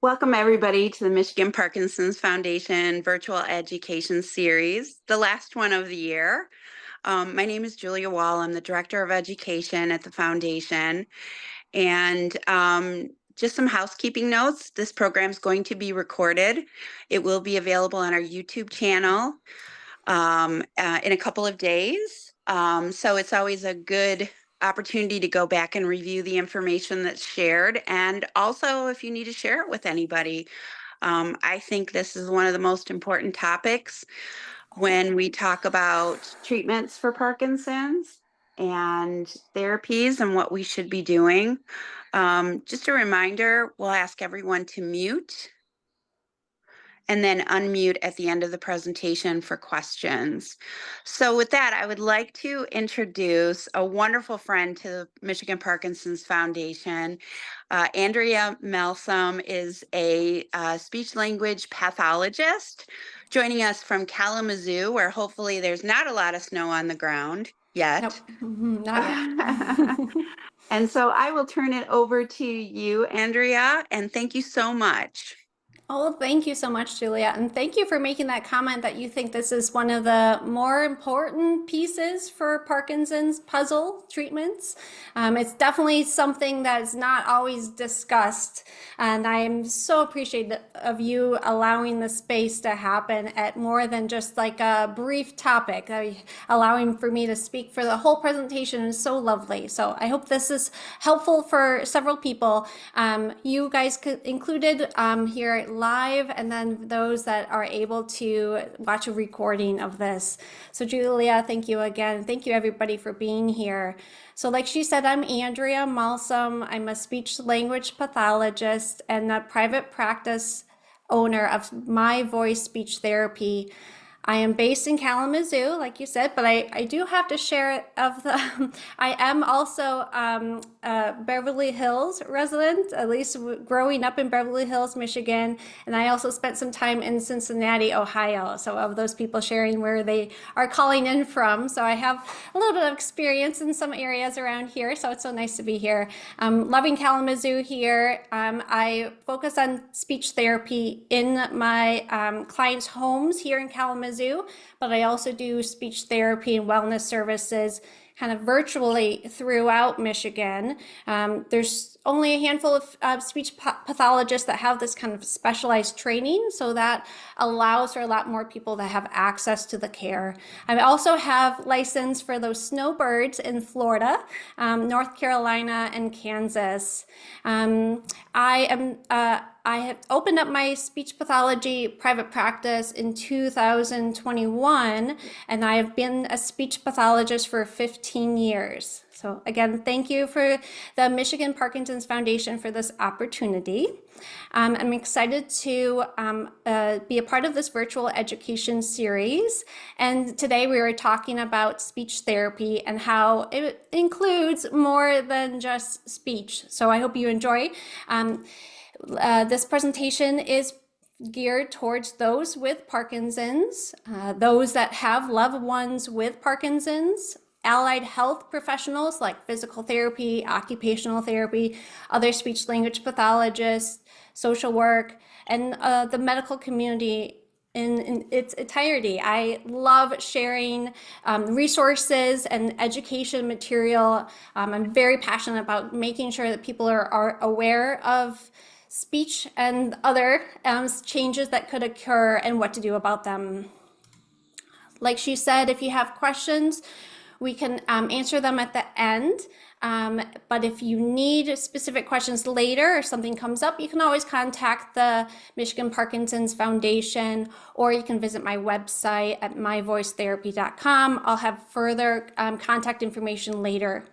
Welcome, everybody, to the Michigan Parkinson's Foundation Virtual Education Series, the last one of the year. My name is Julia Wall. I'm the Director of Education at the Foundation. And just some housekeeping notes. This program is going to be recorded. It will be available on our YouTube channel in a couple of days. So it's always a good opportunity to go back and review the information that's shared. And also, if you need to share it with anybody, I think this is one of the most important topics when we talk about treatments for Parkinson's and therapies and what we should be doing. Just a reminder, we'll ask everyone to mute and then unmute at the end of the presentation for questions. So with that, I would like to introduce a wonderful friend to the Michigan Parkinson's Foundation. Andrea Malsom is a speech language pathologist joining us from Kalamazoo, where hopefully there's not a lot of snow on the ground yet. Nope, not yet. And so I will turn it over to you, Andrea, and thank you so much. Oh, thank you so much, Julia. And thank you for making that comment that you think this is one of the more important pieces for Parkinson's puzzle treatments. It's definitely something that's not always discussed. And I am so appreciative of you allowing the space to happen at more than just like a brief topic. Allowing for me to speak for the whole presentation is so lovely. So I hope this is helpful for several people. You guys included here live, and then those that are able to watch a recording of this. So Julia, thank you again. Thank you everybody for being here. So like she said, I'm Andrea Malsom. I'm a speech language pathologist and a private practice owner of My Voice Speech Therapy. I am based in Kalamazoo, like you said, but I do have to share of the, I am also a Beverly Hills resident, at least growing up in Beverly Hills, Michigan. And I also spent some time in Cincinnati, Ohio. So of those people sharing where they are calling in from. So I have a little bit of experience in some areas around here. So it's so nice to be here. Loving Kalamazoo here. I focus on speech therapy in my clients' homes here in Kalamazoo, but I also do speech therapy and wellness services kind of virtually throughout Michigan. There's only a handful of speech pathologists that have this kind of specialized training, so that allows for a lot more people to have access to the care. I also have license for those snowbirds in Florida, North Carolina, and Kansas. I have opened up my speech pathology private practice in 2021, and I have been a speech pathologist for 15 years. So again, thank you for the Michigan Parkinson's Foundation for this opportunity. I'm excited to be a part of this virtual education series. And today we are talking about speech therapy and how it includes more than just speech. So I hope you enjoy. This presentation is geared towards those with Parkinson's, those that have loved ones with Parkinson's, allied health professionals like physical therapy, occupational therapy, other speech language pathologists, social work, and the medical community in its entirety. I love sharing resources and education material. I'm very passionate about making sure that people are aware of speech and other changes that could occur and what to do about them. Like she said, if you have questions, we can answer them at the end. But if you need specific questions later or something comes up, you can always contact the Michigan Parkinson's Foundation, or you can visit my website at myvoicetherapy.com. I'll have further contact information later.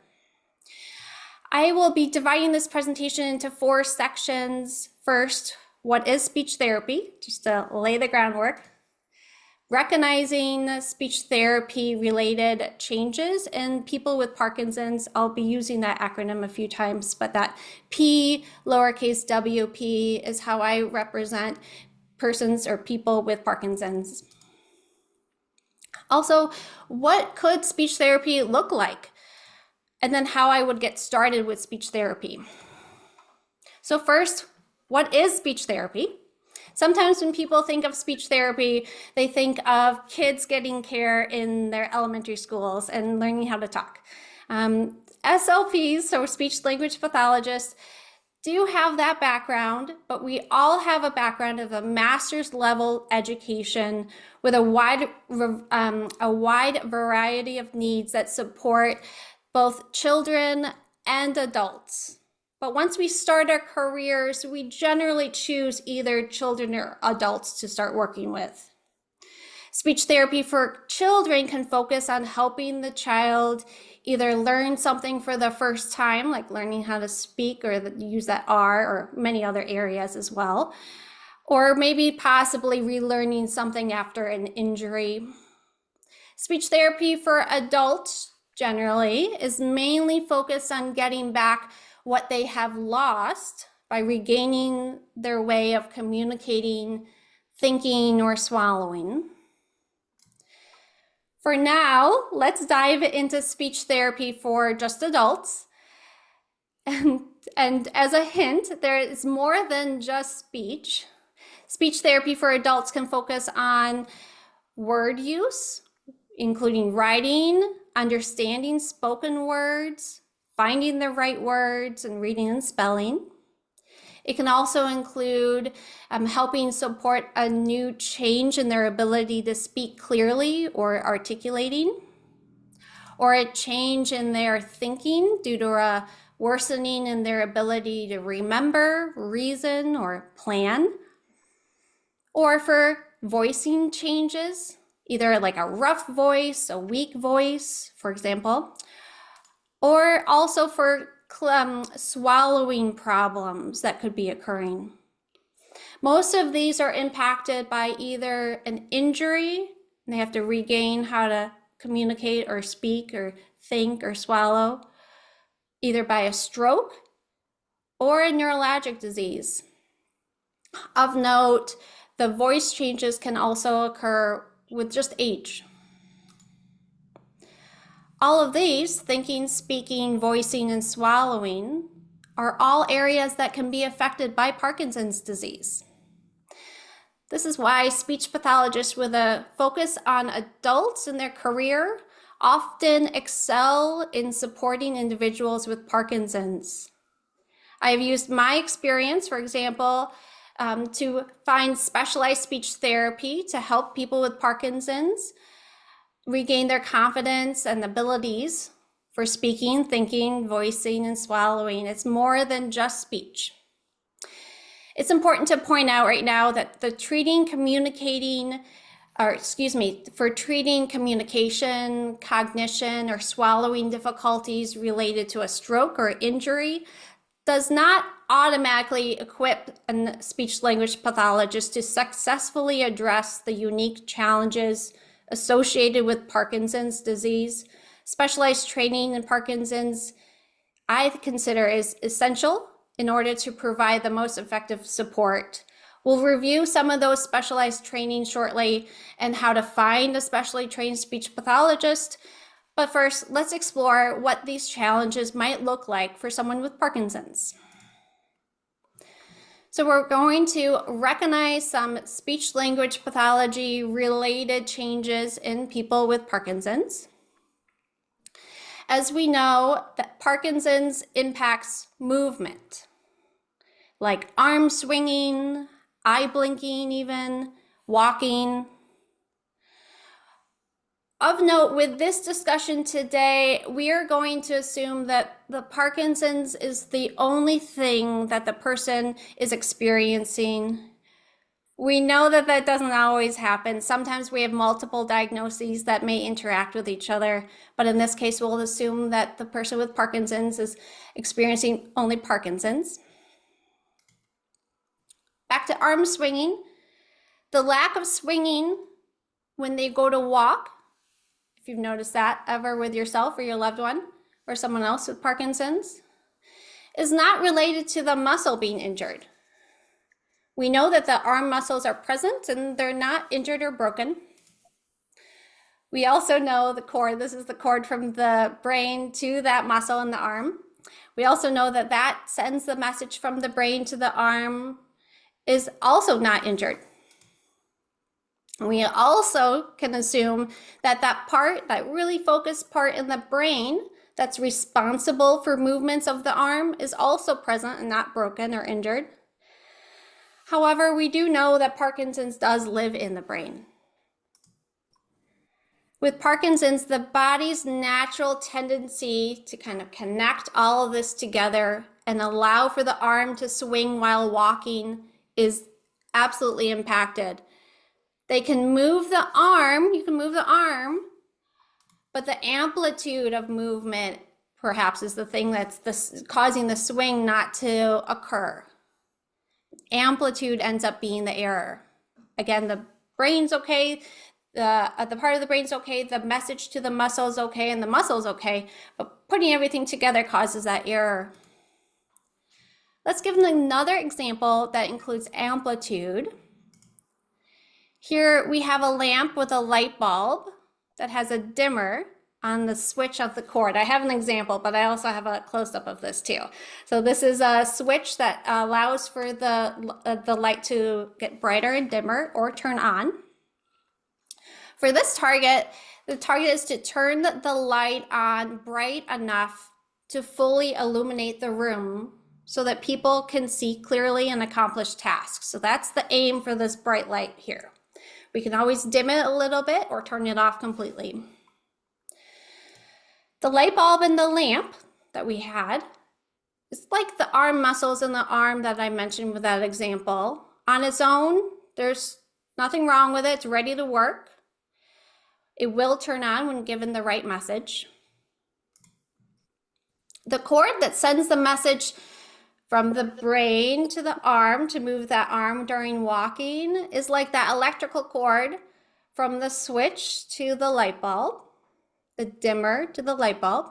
I will be dividing this presentation into 4 sections. First, what is speech therapy? Just to lay the groundwork. Recognizing speech therapy related changes in people with Parkinson's. I'll be using that acronym a few times, but that P, lowercase WP, is how I represent persons or people with Parkinson's. Also, what could speech therapy look like? And then how I would get started with speech therapy. So first, What is speech therapy? Sometimes when people think of speech therapy, they think of kids getting care in their elementary schools and learning how to talk. SLPs, so speech language pathologists, do have that background, but we all have a background of a master's level education with a wide variety of needs that support both children and adults. But once we start our careers, we generally choose either children or adults to start working with. Speech therapy for children can focus on helping the child either learn something for the first time, like learning how to speak or use that R, or many other areas as well, or maybe possibly relearning something after an injury. Speech therapy for adults generally is mainly focused on getting back what they have lost by regaining their way of communicating, thinking, or swallowing. For now, let's dive into speech therapy for just adults. And as a hint, there is more than just speech. Speech therapy for adults can focus on word use, including writing, understanding spoken words, finding the right words, and reading and spelling. It can also include helping support a new change in their ability to speak clearly or articulating, or a change in their thinking due to a worsening in their ability to remember, reason, or plan, or for voicing changes, either like a rough voice, a weak voice, for example, or also for swallowing problems that could be occurring. Most of these are impacted by either an injury, and they have to regain how to communicate or speak or think or swallow, either by a stroke or a neurologic disease. Of note, the voice changes can also occur with just age. All of these, thinking, speaking, voicing, and swallowing, are all areas that can be affected by Parkinson's disease. This is why speech pathologists with a focus on adults in their career often excel in supporting individuals with Parkinson's. I have used my experience, for example, to find specialized speech therapy to help people with Parkinson's regain their confidence and abilities for speaking, thinking, voicing, and swallowing. It's more than just speech. It's important to point out right now that for treating communication, cognition, or swallowing difficulties related to a stroke or injury does not automatically equip a speech language pathologist to successfully address the unique challenges associated with Parkinson's disease. Specialized training in Parkinson's, I consider, is essential in order to provide the most effective support. We'll review some of those specialized training shortly and how to find a specially trained speech pathologist. But first, let's explore what these challenges might look like for someone with Parkinson's. So we're going to recognize some speech language pathology related changes in people with Parkinson's. As we know, that Parkinson's impacts movement, like arm swinging, eye blinking even, walking. Of note, with this discussion today, we are going to assume that the Parkinson's is the only thing that the person is experiencing. We know that that doesn't always happen. Sometimes we have multiple diagnoses that may interact with each other, but in this case, we'll assume that the person with Parkinson's is experiencing only Parkinson's. Back to arm swinging. The lack of swinging when they go to walk, if you've noticed that ever with yourself or your loved one or someone else with Parkinson's, is not related to the muscle being injured. We know that the arm muscles are present and they're not injured or broken. We also know the cord, this is the cord from the brain to that muscle in the arm. We also know that that sends the message from the brain to the arm is also not injured. We also can assume that that part, that really focused part in the brain that's responsible for movements of the arm is also present and not broken or injured. However, we do know that Parkinson's does live in the brain. With Parkinson's, the body's natural tendency to kind of connect all of this together and allow for the arm to swing while walking is absolutely impacted. They can move the arm, you can move the arm, but the amplitude of movement perhaps is the thing that's causing the swing not to occur. Amplitude ends up being the error. Again, the brain's okay, the part of the brain's okay, the message to the muscle's okay, and the muscle's okay, but putting everything together causes that error. Let's give them another example that includes amplitude. Here we have a lamp with a light bulb that has a dimmer on the switch of the cord. I have an example, but I also have a close-up of this too. So this is a switch that allows for the light to get brighter and dimmer or turn on. For this target, the target is to turn the light on bright enough to fully illuminate the room so that people can see clearly and accomplish tasks. So that's the aim for this bright light here. We can always dim it a little bit or turn it off completely. The light bulb and the lamp that we had is like the arm muscles in the arm that I mentioned with that example. On its own, there's nothing wrong with it. It's ready to work. It will turn on when given the right message. The cord that sends the message from the brain to the arm to move that arm during walking is like that electrical cord from the switch to the light bulb, the dimmer to the light bulb.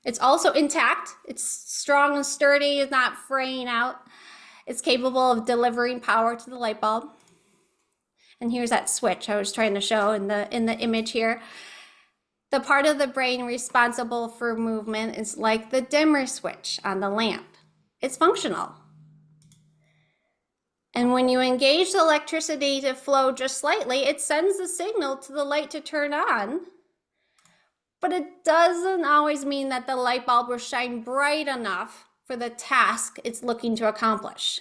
It's also intact. It's strong and sturdy. It's not fraying out. It's capable of delivering power to the light bulb. And here's that switch I was trying to show in the image here. The part of the brain responsible for movement is like the dimmer switch on the lamp. It's functional. And when you engage the electricity to flow just slightly, it sends the signal to the light to turn on. But it doesn't always mean that the light bulb will shine bright enough for the task it's looking to accomplish.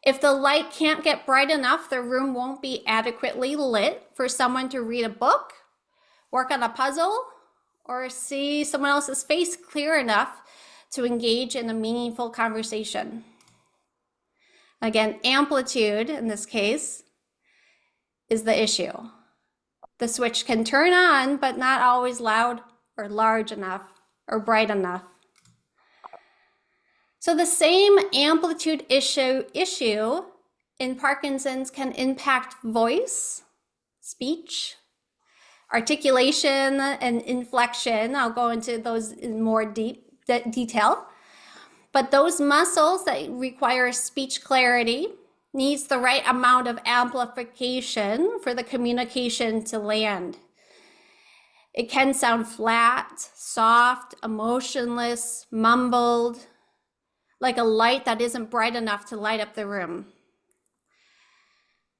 If the light can't get bright enough, the room won't be adequately lit for someone to read a book, work on a puzzle, or see someone else's face clear enough to engage in a meaningful conversation. Again, amplitude in this case is the issue. The switch can turn on, but not always loud or large enough or bright enough. So the same amplitude issue in Parkinson's can impact voice, speech, articulation, and inflection. I'll go into those in more detail. But those muscles that require speech clarity needs the right amount of amplification for the communication to land. It can sound flat, soft, emotionless, mumbled, like a light that isn't bright enough to light up the room.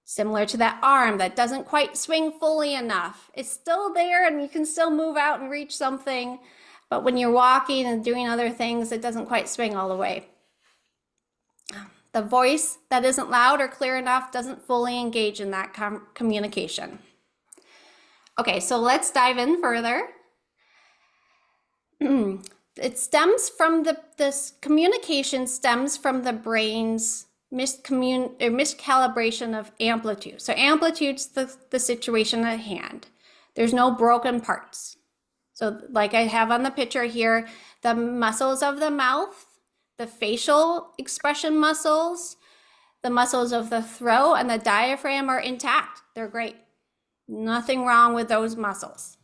Similar to that arm that doesn't quite swing fully enough. It's still there and you can still move out and reach something, but when you're walking and doing other things, it doesn't quite swing all the way. The voice that isn't loud or clear enough doesn't fully engage in that communication. Okay, so let's dive in further. It stems from this communication stems from the brain's miscalibration of amplitude. So amplitude's the situation at hand. There's no broken parts. So like I have on the picture here, the muscles of the mouth, the facial expression muscles, the muscles of the throat and the diaphragm are intact. They're great. Nothing wrong with those muscles.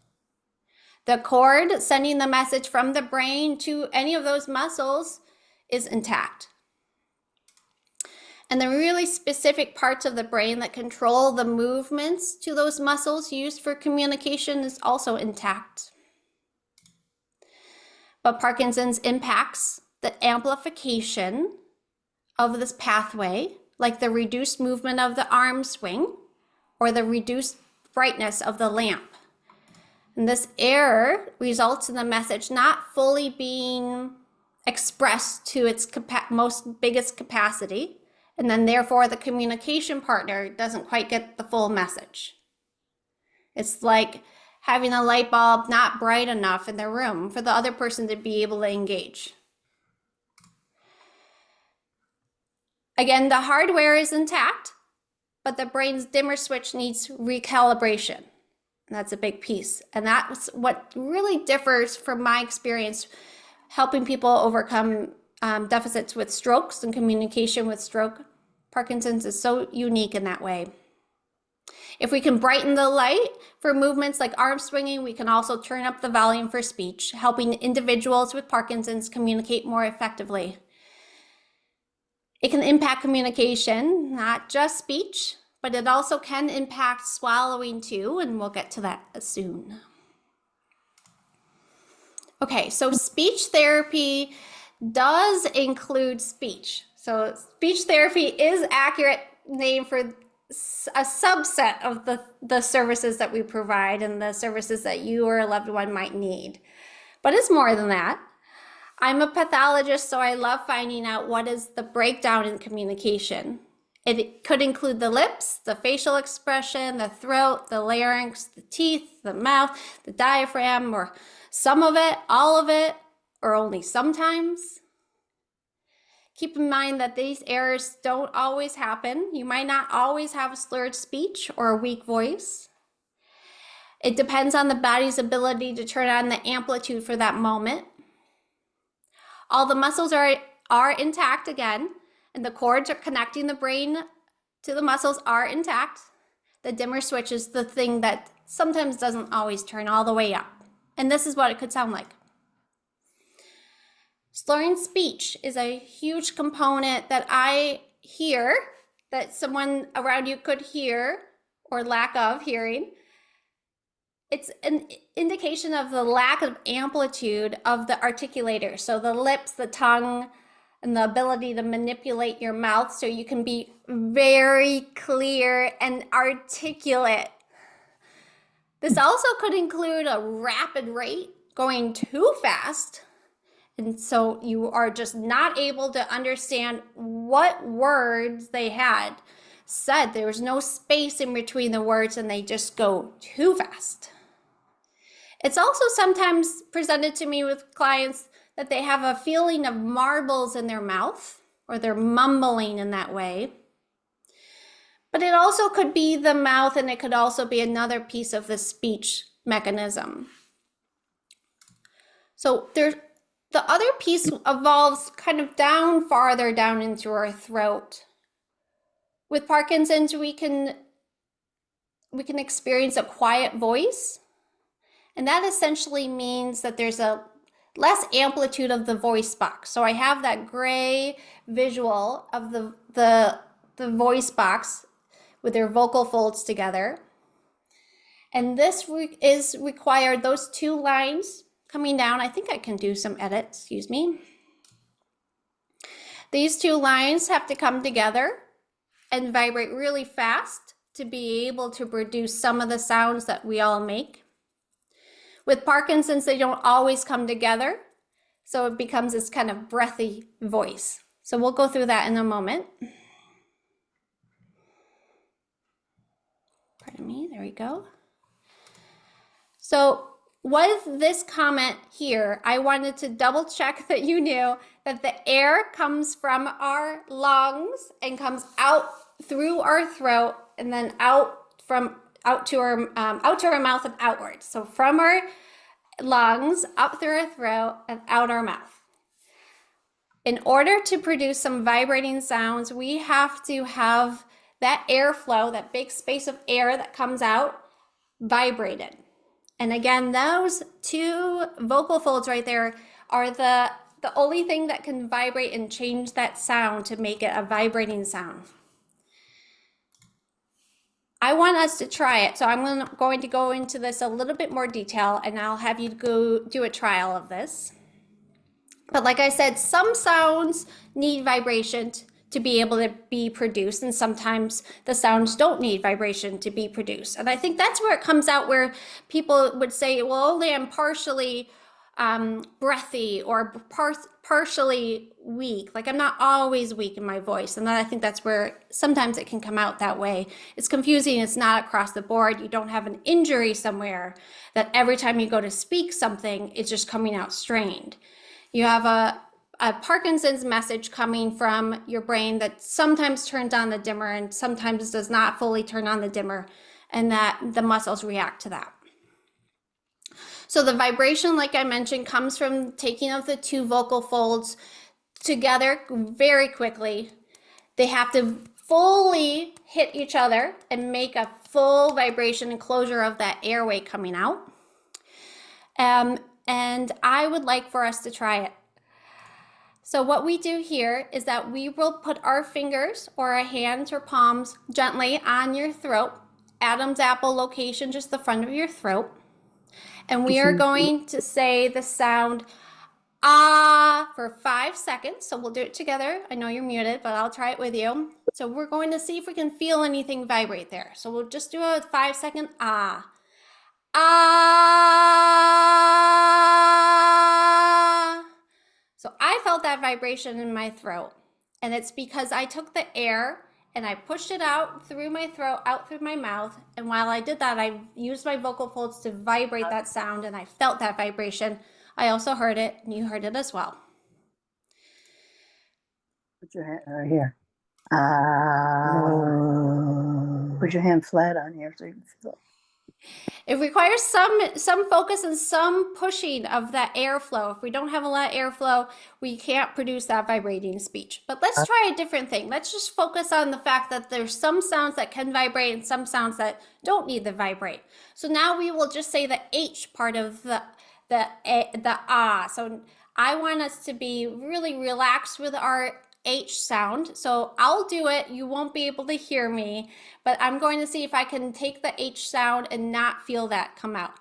The cord sending the message from the brain to any of those muscles is intact. And the really specific parts of the brain that control the movements to those muscles used for communication is also intact. but Parkinson's impacts the amplification of this pathway, like the reduced movement of the arm swing or the reduced brightness of the lamp. And this error results in the message not fully being expressed to its biggest capacity, and then therefore the communication partner doesn't quite get the full message. It's like having a light bulb not bright enough in the room for the other person to be able to engage. Again, the hardware is intact, but the brain's dimmer switch needs recalibration. And that's a big piece. And that's what really differs from my experience helping people overcome deficits with strokes and communication with stroke. Parkinson's is so unique in that way. If we can brighten the light for movements like arm swinging, we can also turn up the volume for speech, helping individuals with Parkinson's communicate more effectively. It can impact communication, not just speech, but it also can impact swallowing too, and we'll get to that soon. Okay, so speech therapy does include speech. So speech therapy is accurate name for a subset of the services that we provide and the services that you or a loved one might need. But it's more than that. I'm a pathologist, so I love finding out what is the breakdown in communication. It could include the lips, the facial expression, the throat, the larynx, the teeth, the mouth, the diaphragm, or some of it, all of it, or only sometimes. Keep in mind that these errors don't always happen. You might not always have a slurred speech or a weak voice. It depends on the body's ability to turn on the amplitude for that moment. All the muscles are intact again, and the cords are connecting the brain to the muscles are intact. The dimmer switch is the thing that sometimes doesn't always turn all the way up. And this is what it could sound like. Slurring speech is a huge component that I hear, that someone around you could hear or lack of hearing. It's an indication of the lack of amplitude of the articulator. So the lips, the tongue, and the ability to manipulate your mouth so you can be very clear and articulate. This also could include a rapid rate, going too fast. And so you are just not able to understand what words they had said. There was no space in between the words and they just go too fast. It's also sometimes presented to me with clients that they have a feeling of marbles in their mouth or they're mumbling in that way. But it also could be the mouth, and it could also be another piece of the speech mechanism. So the other piece evolves kind of farther down into our throat. With Parkinson's, we can experience a quiet voice. And that essentially means that there's a less amplitude of the voice box. So I have that gray visual of the voice box with their vocal folds together. And this is required, those two lines coming down. I think I can do some edits, excuse me. These two lines have to come together and vibrate really fast to be able to produce some of the sounds that we all make. With Parkinson's, they don't always come together, so it becomes this kind of breathy voice. So we'll go through that in a moment. Pardon me, there we go. So with this comment here, I wanted to double check that you knew that the air comes from our lungs and comes out through our throat and then out to our mouth and outwards. So from our lungs, up through our throat, and out our mouth. In order to produce some vibrating sounds, we have to have that airflow, that big space of air that comes out, vibrated. And again, those two vocal folds right there are the only thing that can vibrate and change that sound to make it a vibrating sound. I want us to try it, so I'm going to go into this a little bit more detail, and I'll have you go do a trial of this. But like I said, some sounds need vibration to be able to be produced, and sometimes the sounds don't need vibration to be produced. And I think that's where it comes out, where people would say, well, only I'm partially breathy or partially weak. Like I'm not always weak in my voice. And then I think that's where sometimes it can come out that way. It's confusing. It's not across the board. You don't have an injury somewhere that every time you go to speak something, it's just coming out strained. You have a Parkinson's message coming from your brain that sometimes turns on the dimmer and sometimes does not fully turn on the dimmer, and that the muscles react to that. So the vibration, like I mentioned, comes from taking of the two vocal folds together very quickly. They have to fully hit each other and make a full vibration and closure of that airway coming out. And I would like for us to try it. So what we do here is that we will put our fingers or our hands or palms gently on your throat, Adam's apple location, just the front of your throat. And we are going to say the sound ah for 5 seconds. So we'll do it together. I know you're muted, but I'll try it with you. So we're going to see if we can feel anything vibrate there. So we'll just do a 5-second ah. Ah. So I felt that vibration in my throat. And it's because I took the air and I pushed it out through my throat, out through my mouth. And while I did that, I used my vocal folds to vibrate that sound, and I felt that vibration. I also heard it, and you heard it as well. Put your hand right here. Put your hand flat on here so you can feel it. It requires some focus and some pushing of that airflow. If we don't have a lot of airflow, we can't produce that vibrating speech. But let's try a different thing. Let's just focus on the fact that there's some sounds that can vibrate and some sounds that don't need to vibrate. So now we will just say the H part of the ah. So I want us to be really relaxed with our H sound. So I'll do it. You won't be able to hear me, but I'm going to see if I can take the H sound and not feel that come out.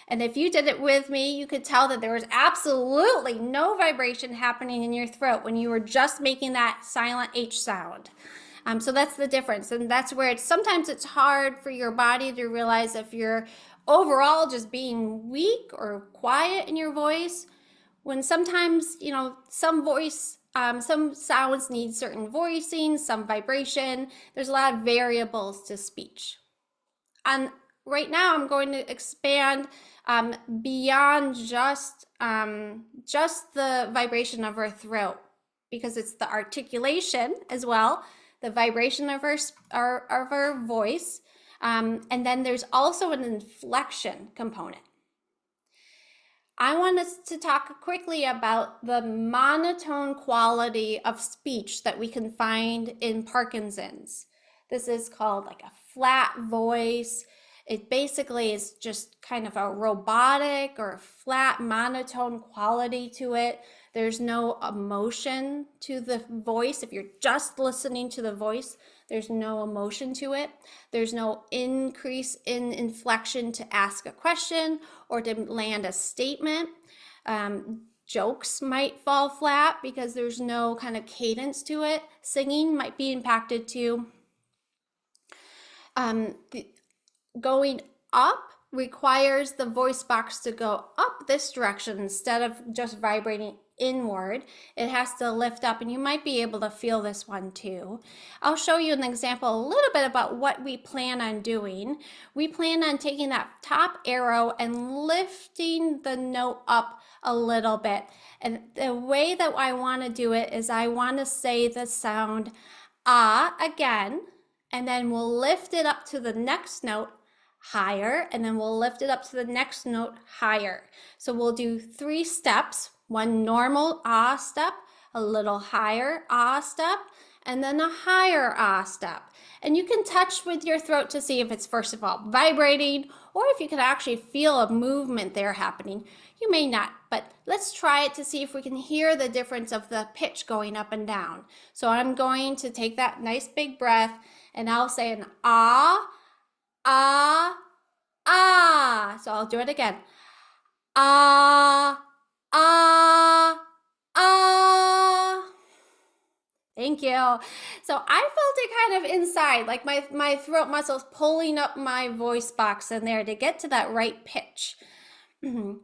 And if you did it with me, you could tell that there was absolutely no vibration happening in your throat when you were just making that silent H sound. So that's the difference. And that's where sometimes it's hard for your body to realize if you're overall just being weak or quiet in your voice, when sometimes, some sounds need certain voicing, some vibration. There's a lot of variables to speech. And right now I'm going to expand beyond just the vibration of our throat, because it's the articulation as well, the vibration of our voice. And then there's also an inflection component. I want us to talk quickly about the monotone quality of speech that we can find in Parkinson's. This is called like a flat voice. It basically is just kind of a robotic or flat monotone quality to it. There's no emotion to the voice. If you're just listening to the voice, there's no emotion to it. There's no increase in inflection to ask a question or to land a statement. Jokes might fall flat because there's no kind of cadence to it. Singing might be impacted too. Going up requires the voice box to go up this direction instead of just vibrating inward. It has to lift up, and you might be able to feel this one too. I'll show you an example a little bit about what we plan on doing. We plan on taking that top arrow and lifting the note up a little bit. And the way that I want to do it is I want to say the sound ah again, and then we'll lift it up to the next note higher, and then we'll lift it up to the next note higher. So we'll do 3 steps, one normal ah step, a little higher ah step, and then a higher ah step. And you can touch with your throat to see if it's first of all vibrating, or if you can actually feel a movement there happening. You may not, but let's try it to see if we can hear the difference of the pitch going up and down. So I'm going to take that nice big breath, and I'll say an ah, ah, ah. So I'll do it again. Ah, ah, ah. Thank you. So I felt it kind of inside, like my throat muscles pulling up my voice box in there to get to that right pitch.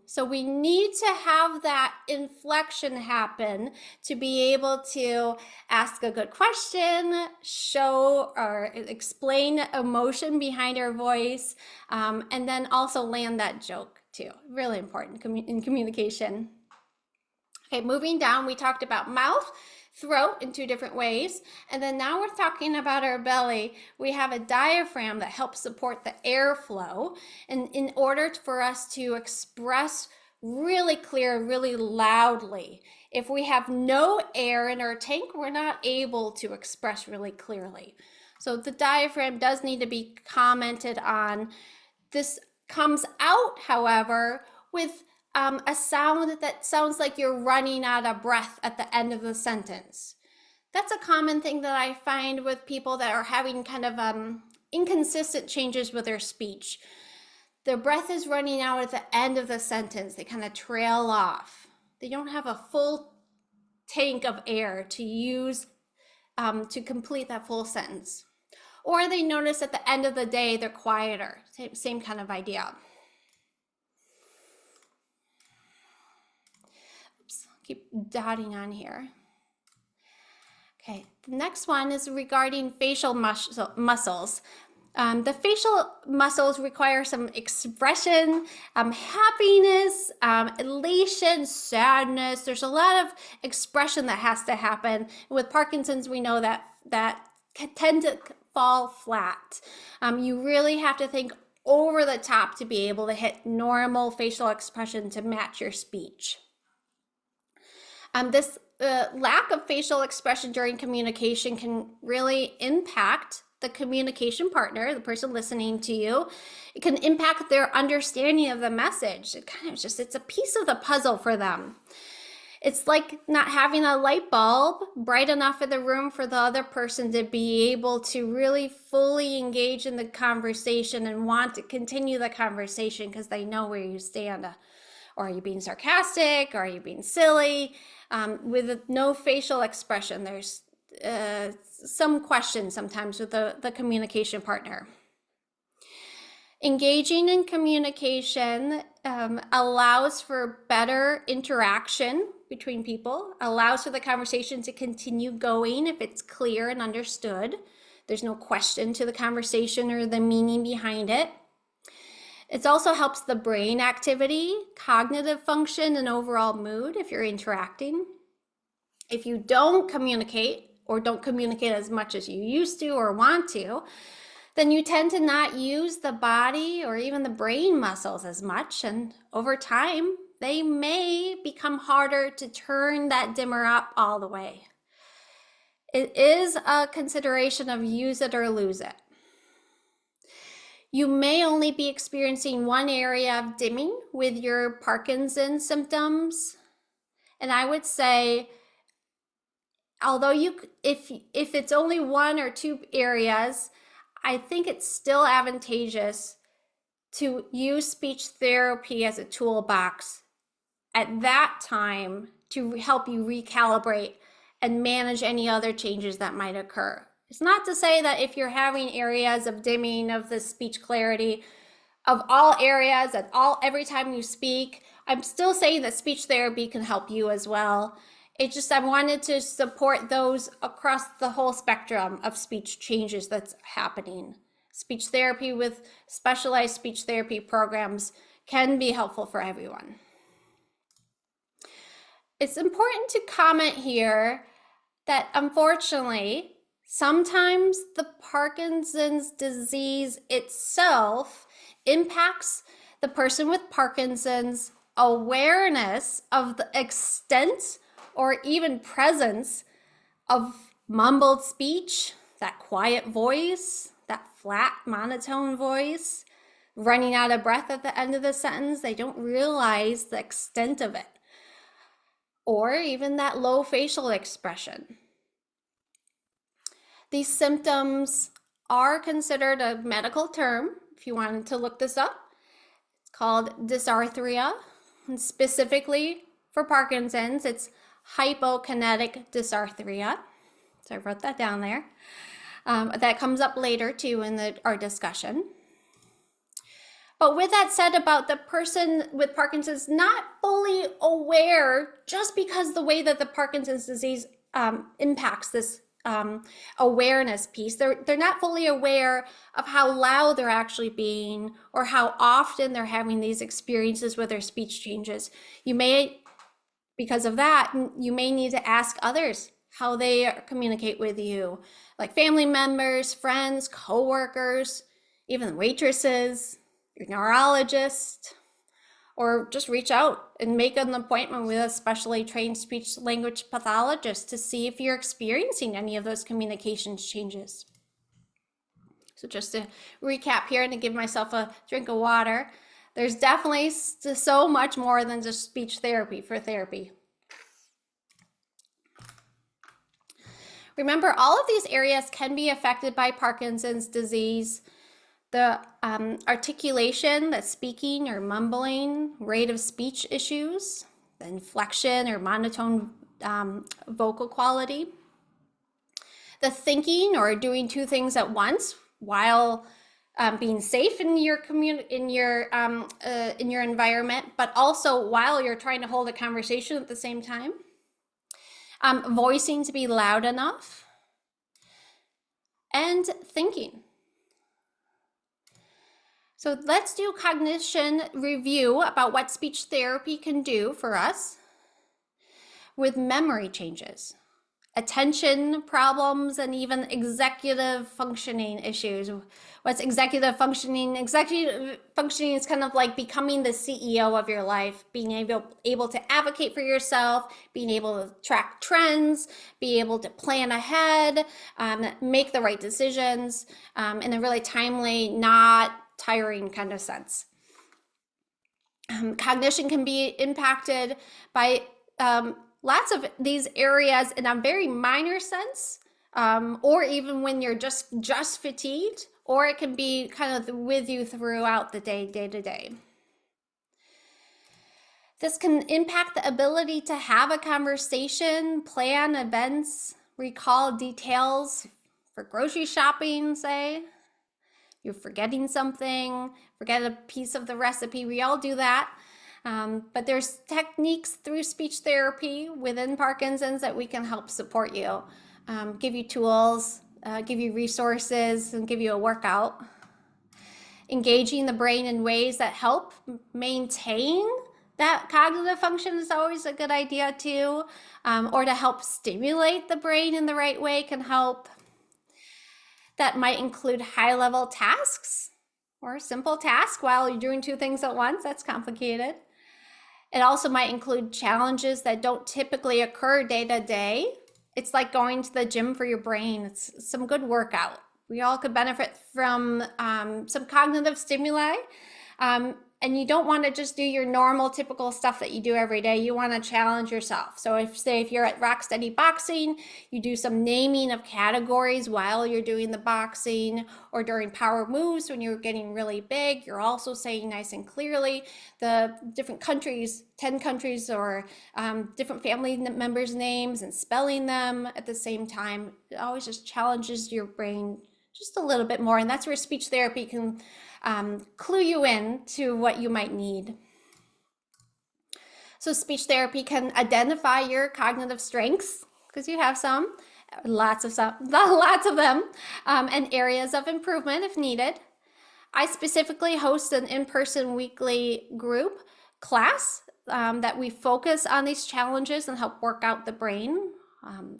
So we need to have that inflection happen to be able to ask a good question, show or explain emotion behind our voice, and then also land that joke too. Really important in communication. Okay, moving down, we talked about mouth, throat in two different ways. And then now we're talking about our belly. We have a diaphragm that helps support the airflow. And in order for us to express really clear, really loudly, if we have no air in our tank, we're not able to express really clearly. So the diaphragm does need to be commented on. This comes out, however, with a sound that sounds like you're running out of breath at the end of the sentence. That's a common thing that I find with people that are having kind of inconsistent changes with their speech. Their breath is running out at the end of the sentence. They kind of trail off. They don't have a full tank of air to use to complete that full sentence. Or they notice at the end of the day, they're quieter. Same kind of idea. Keep dotting on here. Okay, the next one is regarding facial muscles. The facial muscles require some expression, happiness, elation, sadness. There's a lot of expression that has to happen. With Parkinson's, we know that tend to fall flat. You really have to think over the top to be able to hit normal facial expression to match your speech. This lack of facial expression during communication can really impact the communication partner, the person listening to you. It can impact their understanding of the message. It's a piece of the puzzle for them. It's like not having a light bulb bright enough in the room for the other person to be able to really fully engage in the conversation and want to continue the conversation because they know where you stand. Or are you being sarcastic? Or are you being silly? With no facial expression, there's some question sometimes with the communication partner. Engaging in communication allows for better interaction between people, allows for the conversation to continue going if it's clear and understood. There's no question to the conversation or the meaning behind it. It also helps the brain activity, cognitive function, and overall mood if you're interacting. If you don't communicate or don't communicate as much as you used to or want to, then you tend to not use the body or even the brain muscles as much. And over time, they may become harder to turn that dimmer up all the way. It is a consideration of use it or lose it. You may only be experiencing one area of dimming with your Parkinson's symptoms. And I would say, although if it's only one or two areas, I think it's still advantageous to use speech therapy as a toolbox at that time to help you recalibrate and manage any other changes that might occur. It's not to say that if you're having areas of dimming of the speech clarity of all areas at every time you speak, I'm still saying that speech therapy can help you as well. It just, I wanted to support those across the whole spectrum of speech changes that's happening. Speech therapy with specialized speech therapy programs can be helpful for everyone. It's important to comment here that unfortunately, sometimes the Parkinson's disease itself impacts the person with Parkinson's awareness of the extent or even presence of mumbled speech, that quiet voice, that flat monotone voice, running out of breath at the end of the sentence. They don't realize the extent of it. Or even that low facial expression. These symptoms are considered a medical term, if you wanted to look this up. called dysarthria. And specifically for Parkinson's, it's hypokinetic dysarthria. So I wrote that down there. That comes up later too in our discussion. But with that said, about the person with Parkinson's not fully aware, just because the way that the Parkinson's disease impacts this awareness piece, they're not fully aware of how loud they're actually being or how often they're having these experiences with their speech changes. You may, because of that, you may need to ask others how they communicate with you, like family members, friends, coworkers, even waitresses, your neurologist, or just reach out and make an appointment with a specially trained speech language pathologist to see if you're experiencing any of those communications changes. So just to recap here and to give myself a drink of water, there's definitely so much more than just speech therapy for therapy. Remember, all of these areas can be affected by Parkinson's disease. The articulation, the speaking or mumbling, rate of speech issues, the inflection or monotone vocal quality, the thinking or doing two things at once while being safe in your environment, but also while you're trying to hold a conversation at the same time. Voicing to be loud enough, and thinking. So let's do cognition review about what speech therapy can do for us with memory changes, attention problems, and even executive functioning issues. What's executive functioning? Executive functioning is kind of like becoming the CEO of your life, being able to advocate for yourself, being able to track trends, be able to plan ahead, make the right decisions in a really timely, not tiring kind of sense. Cognition can be impacted by lots of these areas in a very minor sense, or even when you're just fatigued, or it can be kind of with you throughout the day to day. This can impact the ability to have a conversation, plan events, recall details for grocery shopping, say. You're forgetting something, forget a piece of the recipe. We all do that. But there's techniques through speech therapy within Parkinson's that we can help support you, give you tools, give you resources, and give you a workout. Engaging the brain in ways that help maintain that cognitive function is always a good idea too, or to help stimulate the brain in the right way can help. That might include high-level tasks or a simple task while you're doing two things at once. That's complicated. It also might include challenges that don't typically occur day to day. It's like going to the gym for your brain. It's some good workout. We all could benefit from some cognitive stimuli. And you don't want to just do your normal, typical stuff that you do every day. You want to challenge yourself. So if you're at Rocksteady Boxing, you do some naming of categories while you're doing the boxing, or during power moves when you're getting really big, you're also saying nice and clearly the different countries, 10 countries, or different family members' names and spelling them at the same time. It always just challenges your brain just a little bit more. And that's where speech therapy can clue you in to what you might need. So speech therapy can identify your cognitive strengths, because you have some, lots of them, and areas of improvement if needed. I specifically host an in-person weekly group class that we focus on these challenges and help work out the brain.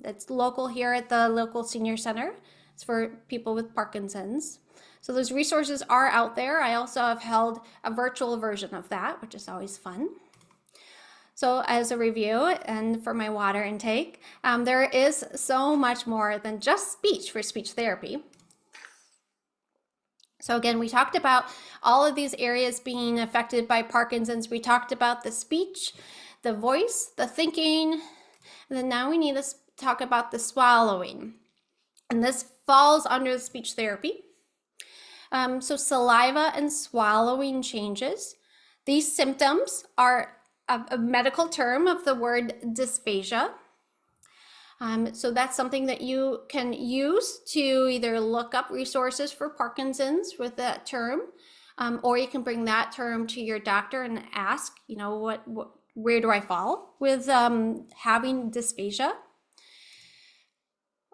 It's local here at the local senior center. It's for people with Parkinson's. So those resources are out there. I also have held a virtual version of that, which is always fun. So as a review and for my water intake, there is so much more than just speech for speech therapy. So again, we talked about all of these areas being affected by Parkinson's. We talked about the speech, the voice, the thinking, and then now we need to talk about the swallowing. And this falls under the speech therapy. So saliva and swallowing changes These symptoms are a medical term of the word dysphagia. So that's something that you can use to either look up resources for Parkinson's with that term, or you can bring that term to your doctor and ask, where do I fall with having dysphagia?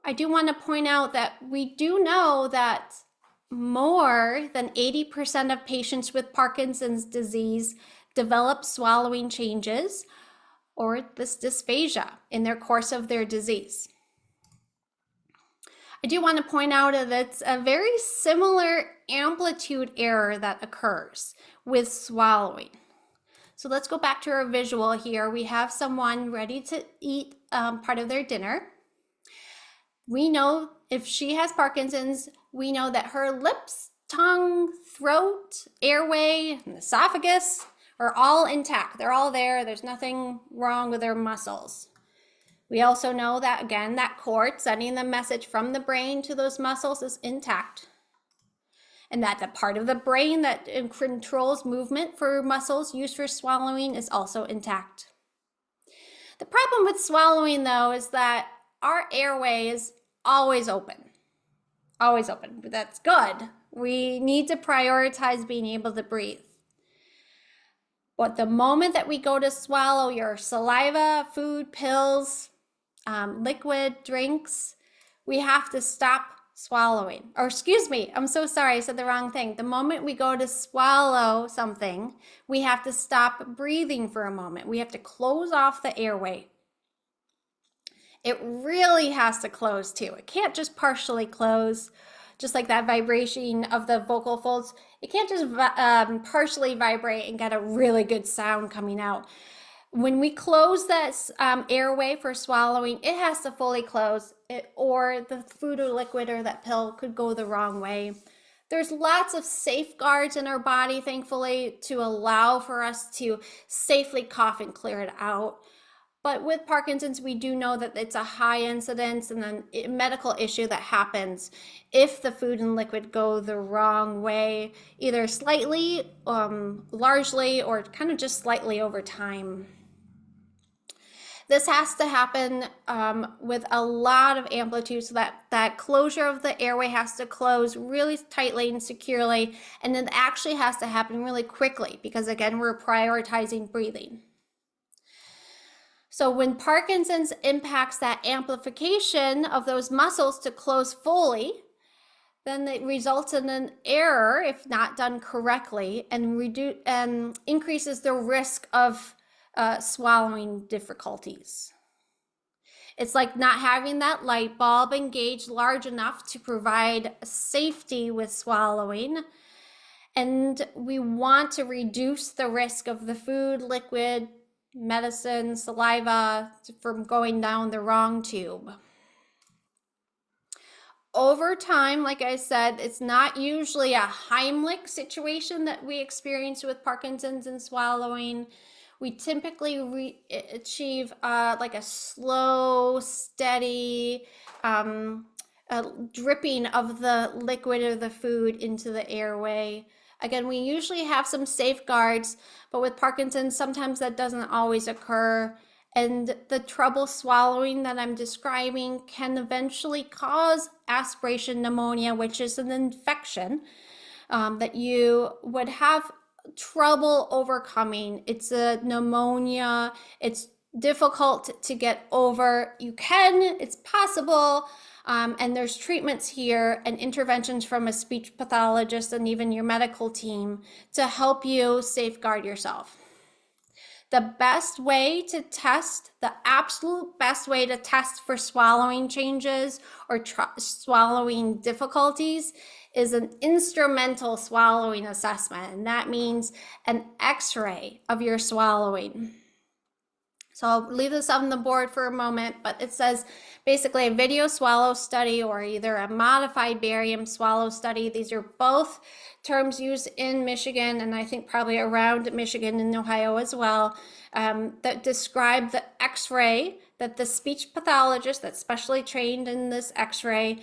I do want to point out that we do know that more than 80% of patients with Parkinson's disease develop swallowing changes or this dysphagia in their course of their disease. I do want to point out that it's a very similar amplitude error that occurs with swallowing. So let's go back to our visual here. We have someone ready to eat part of their dinner. We know if she has Parkinson's, we know that her lips, tongue, throat, airway, and esophagus are all intact. They're all there. There's nothing wrong with their muscles. We also know that, again, that cord sending the message from the brain to those muscles is intact. And that the part of the brain that controls movement for muscles used for swallowing is also intact. The problem with swallowing, though, is that our airway is always open. Always open. But that's good. We need to prioritize being able to breathe. But the moment that we go to swallow your saliva, food, pills, liquid, drinks, we have to stop swallowing. Or excuse me, I'm so sorry, I said the wrong thing. The moment we go to swallow something, we have to stop breathing for a moment. We have to close off the airway. It really has to close too. It can't just partially close, just like that vibration of the vocal folds. It can't just partially vibrate and get a really good sound coming out. When we close that airway for swallowing, it has to fully close, or the food or liquid or that pill could go the wrong way. There's lots of safeguards in our body, thankfully, to allow for us to safely cough and clear it out. But with Parkinson's, we do know that it's a high incidence and a medical issue that happens if the food and liquid go the wrong way, either slightly, largely, or kind of just slightly over time. This has to happen with a lot of amplitude, so that closure of the airway has to close really tightly and securely, and it actually has to happen really quickly because, again, we're prioritizing breathing. So when Parkinson's impacts that amplification of those muscles to close fully, then it results in an error if not done correctly, and increases the risk of swallowing difficulties. It's like not having that light bulb engaged large enough to provide safety with swallowing. And we want to reduce the risk of the food, liquid, medicine, saliva from going down the wrong tube. Over time, like I said, it's not usually a Heimlich situation that we experience with Parkinson's and swallowing. We typically achieve like a slow, steady dripping of the liquid or the food into the airway. Again, we usually have some safeguards, but with Parkinson's, sometimes that doesn't always occur. And the trouble swallowing that I'm describing can eventually cause aspiration pneumonia, which is an infection that you would have trouble overcoming. It's a pneumonia. It's difficult to get over. It's possible. And there's treatments here and interventions from a speech pathologist and even your medical team to help you safeguard yourself. The best way to test, the absolute best way to test for swallowing changes or swallowing difficulties is an instrumental swallowing assessment. And that means an X-ray of your swallowing. So I'll leave this on the board for a moment, but it says basically a video swallow study or either a modified barium swallow study. These are both terms used in Michigan, and I think probably around Michigan and Ohio as well, that describe the X-ray that the speech pathologist that's specially trained in this X-ray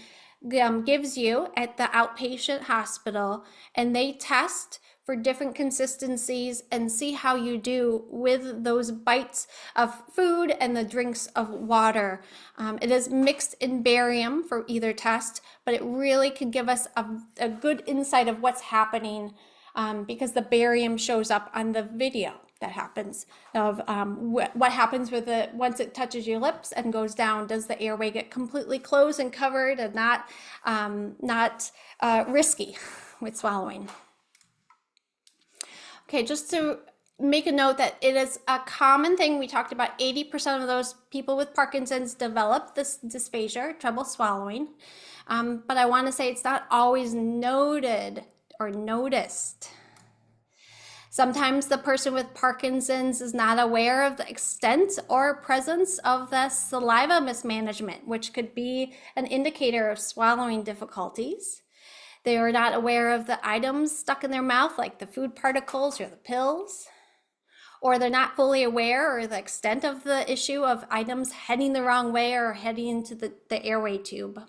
gives you at the outpatient hospital, and they test for different consistencies and see how you do with those bites of food and the drinks of water. It is mixed in barium for either test, but it really can give us a good insight of what's happening because the barium shows up on the video that happens of what happens with it once it touches your lips and goes down. Does the airway get completely closed and covered and not risky with swallowing? Okay, just to make a note that it is a common thing. We talked about 80% of those people with Parkinson's develop this dysphagia, trouble swallowing. But I want to say it's not always noted or noticed. Sometimes the person with Parkinson's is not aware of the extent or presence of the saliva mismanagement, which could be an indicator of swallowing difficulties. They are not aware of the items stuck in their mouth, like the food particles or the pills, or they're not fully aware or the extent of the issue of items heading the wrong way or heading into the airway tube.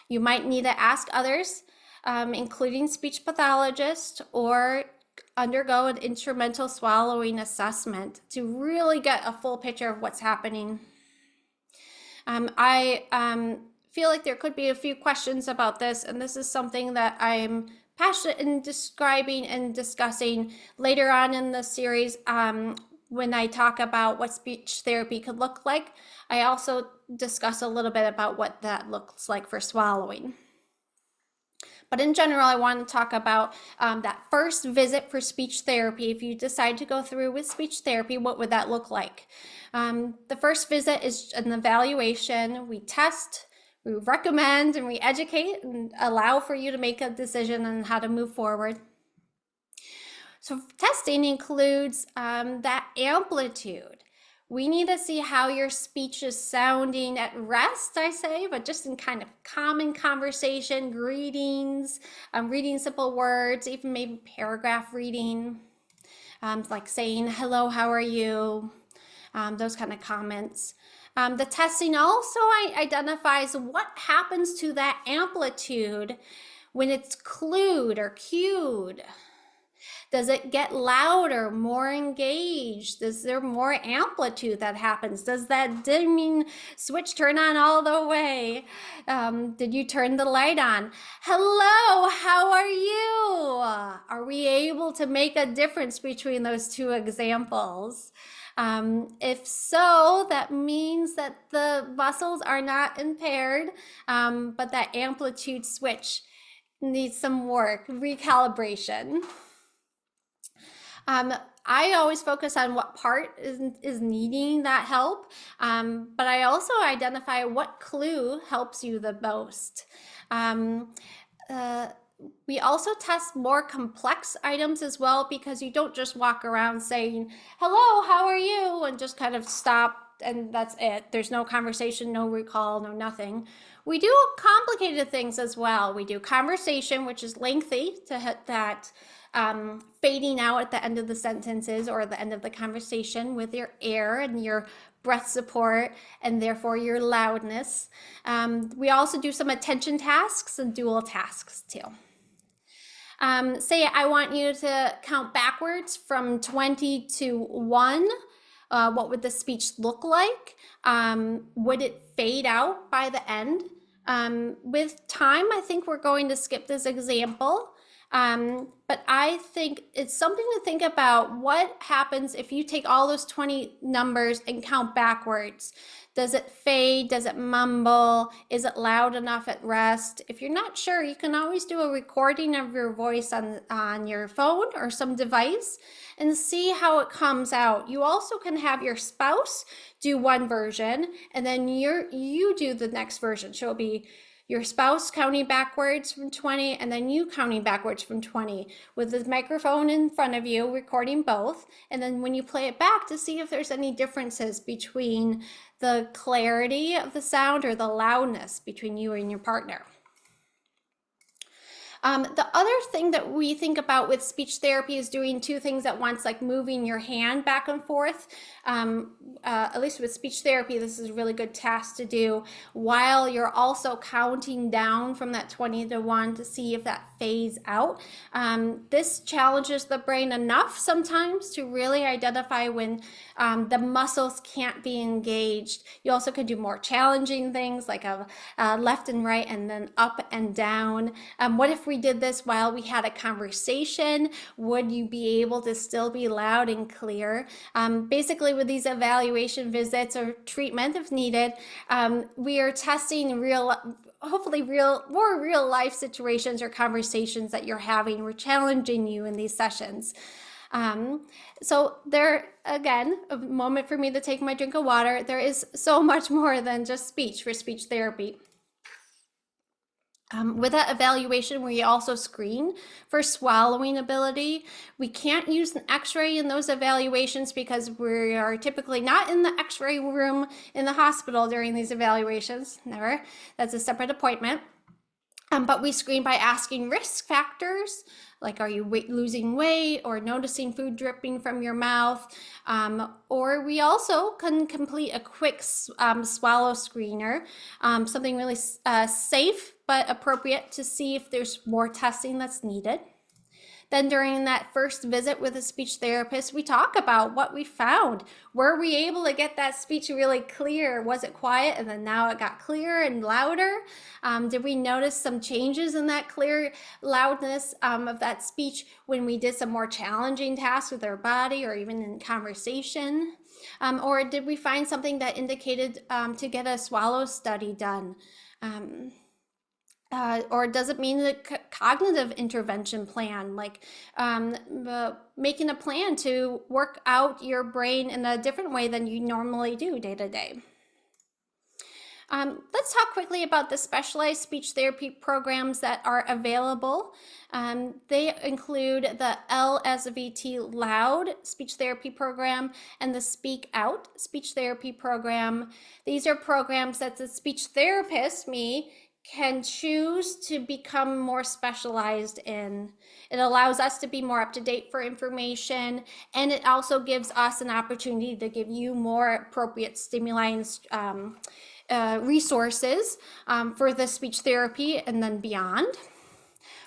You might need to ask others, including speech pathologists, or undergo an instrumental swallowing assessment to really get a full picture of what's happening. I feel like there could be a few questions about this, and this is something that I'm passionate in describing and discussing later on in the series. When I talk about what speech therapy could look like, I also discuss a little bit about what that looks like for swallowing. But in general, I want to talk about that first visit for speech therapy. If you decide to go through with speech therapy, what would that look like? The first visit is an evaluation. We test, we recommend, and we educate and allow for you to make a decision on how to move forward. So testing includes that amplitude. We need to see how your speech is sounding at rest, I say, but just in kind of common conversation, greetings, reading simple words, even maybe paragraph reading, like saying, hello, how are you? Those kind of comments. The testing also identifies what happens to that amplitude when it's clued or cued. Does it get louder, more engaged? Is there more amplitude that happens? Does that dimming switch turn on all the way? Did you turn the light on? Hello, how are you? Are we able to make a difference between those two examples? If so, that means that the muscles are not impaired, but that amplitude switch needs some work, recalibration. I always focus on what part is needing that help, but I also identify what clue helps you the most. We also test more complex items as well, because you don't just walk around saying, hello, how are you? And just kind of stop and that's it. There's no conversation, no recall, no nothing. We do complicated things as well. We do conversation, which is lengthy to hit that fading out at the end of the sentences or the end of the conversation with your air and your breath support and therefore your loudness. We also do some attention tasks and dual tasks too. Say I want you to count backwards from 20 to 1. What would the speech look like? Would it fade out by the end? With time, I think we're going to skip this example. But I think it's something to think about. What happens if you take all those 20 numbers and count backwards? Does it fade? Does it mumble? Is it loud enough at rest? If you're not sure, you can always do a recording of your voice on your phone or some device and see how it comes out. You also can have your spouse do one version and then you do the next version. So it'll be your spouse counting backwards from 20 and then you counting backwards from 20 with the microphone in front of you recording both. And then when you play it back to see if there's any differences between the clarity of the sound or the loudness between you and your partner. The other thing that we think about with speech therapy is doing two things at once, like moving your hand back and forth. At least with speech therapy, this is a really good task to do while you're also counting down from that 20 to 1 to see if that fades out. This challenges the brain enough sometimes to really identify when the muscles can't be engaged. You also could do more challenging things like a left and right and then up and down. What if we did this while we had a conversation? Would you be able to still be loud and clear? Basically, with these evaluation visits or treatment if needed, we are testing hopefully more real life situations or conversations that you're having. We're challenging you in these sessions. So there, again, a moment for me to take my drink of water. There is so much more than just speech for speech therapy. With that evaluation, we also screen for swallowing ability. We can't use an x-ray in those evaluations because we are typically not in the x-ray room in the hospital during these evaluations. Never. That's a separate appointment. But we screen by asking risk factors, like are you losing weight or noticing food dripping from your mouth? Or we also can complete a quick swallow screener, something really safe but appropriate to see if there's more testing that's needed. Then during that first visit with a speech therapist, we talk about what we found. Were we able to get that speech really clear? Was it quiet and then now it got clearer and louder? Did we notice some changes in that clear loudness of that speech when we did some more challenging tasks with our body or even in conversation? Or did we find something that indicated to get a swallow study done? Or does it mean the cognitive intervention plan, like making a plan to work out your brain in a different way than you normally do day to day? Let's talk quickly about the specialized speech therapy programs that are available. They include the LSVT Loud speech therapy program and the Speak Out speech therapy program. These are programs that the speech therapist, me, can choose to become more specialized in. It allows us to be more up to date for information, and it also gives us an opportunity to give you more appropriate stimuli and resources for the speech therapy and then beyond.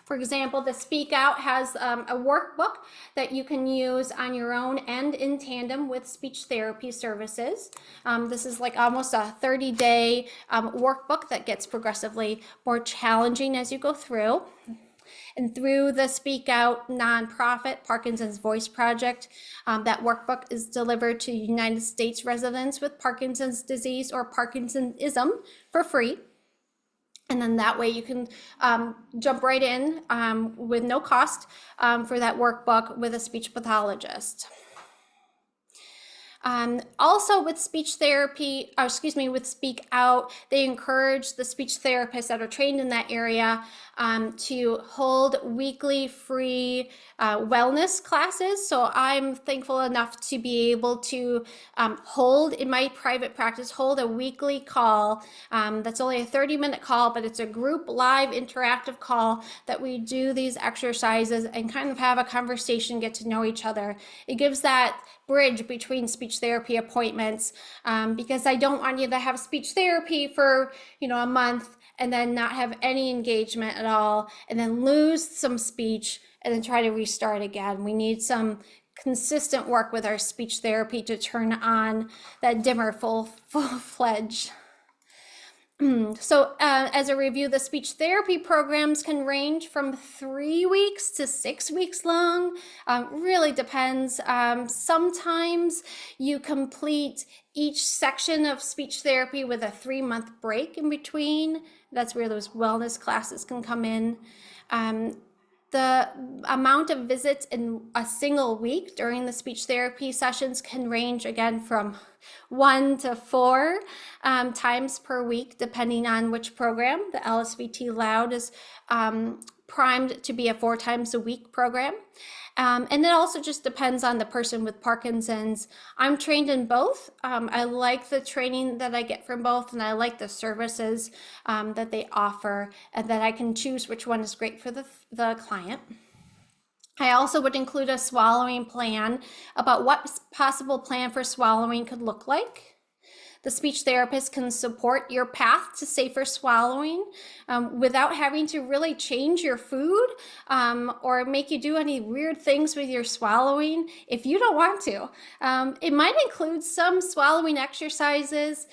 For example, the Speak Out has a workbook that you can use on your own and in tandem with speech therapy services. This is like almost a 30-day workbook that gets progressively more challenging as you go through. And through the Speak Out nonprofit, Parkinson's Voice Project, that workbook is delivered to United States residents with Parkinson's disease or Parkinsonism for free. And then that way you can jump right in with no cost for that workbook with a speech pathologist. Also with speech therapy, with Speak Out, they encourage the speech therapists that are trained in that area to hold weekly free wellness classes. So I'm thankful enough to be able to hold in my private practice, hold a weekly call. That's only a 30-minute call, but it's a group live interactive call that we do these exercises and kind of have a conversation, get to know each other. It gives that bridge between speech therapy appointments because I don't want you to have speech therapy for a month and then not have any engagement at all and then lose some speech and then try to restart again. We need some consistent work with our speech therapy to turn on that dimmer full-fledged. So as a review, the speech therapy programs can range from 3 weeks to 6 weeks long. Really depends. Sometimes you complete each section of speech therapy with a 3-month break in between. That's where those wellness classes can come in. The amount of visits in a single week during the speech therapy sessions can range again from 1 to 4 times per week, depending on which program. The LSVT Loud is primed to be a 4 times a week program. And it also just depends on the person with Parkinson's. I'm trained in both. I like the training that I get from both, and I like the services that they offer, and that I can choose which one is great for the client. I also would include a swallowing plan about what possible plan for swallowing could look like. The speech therapist can support your path to safer swallowing without having to really change your food or make you do any weird things with your swallowing if you don't want to. It might include some swallowing exercises,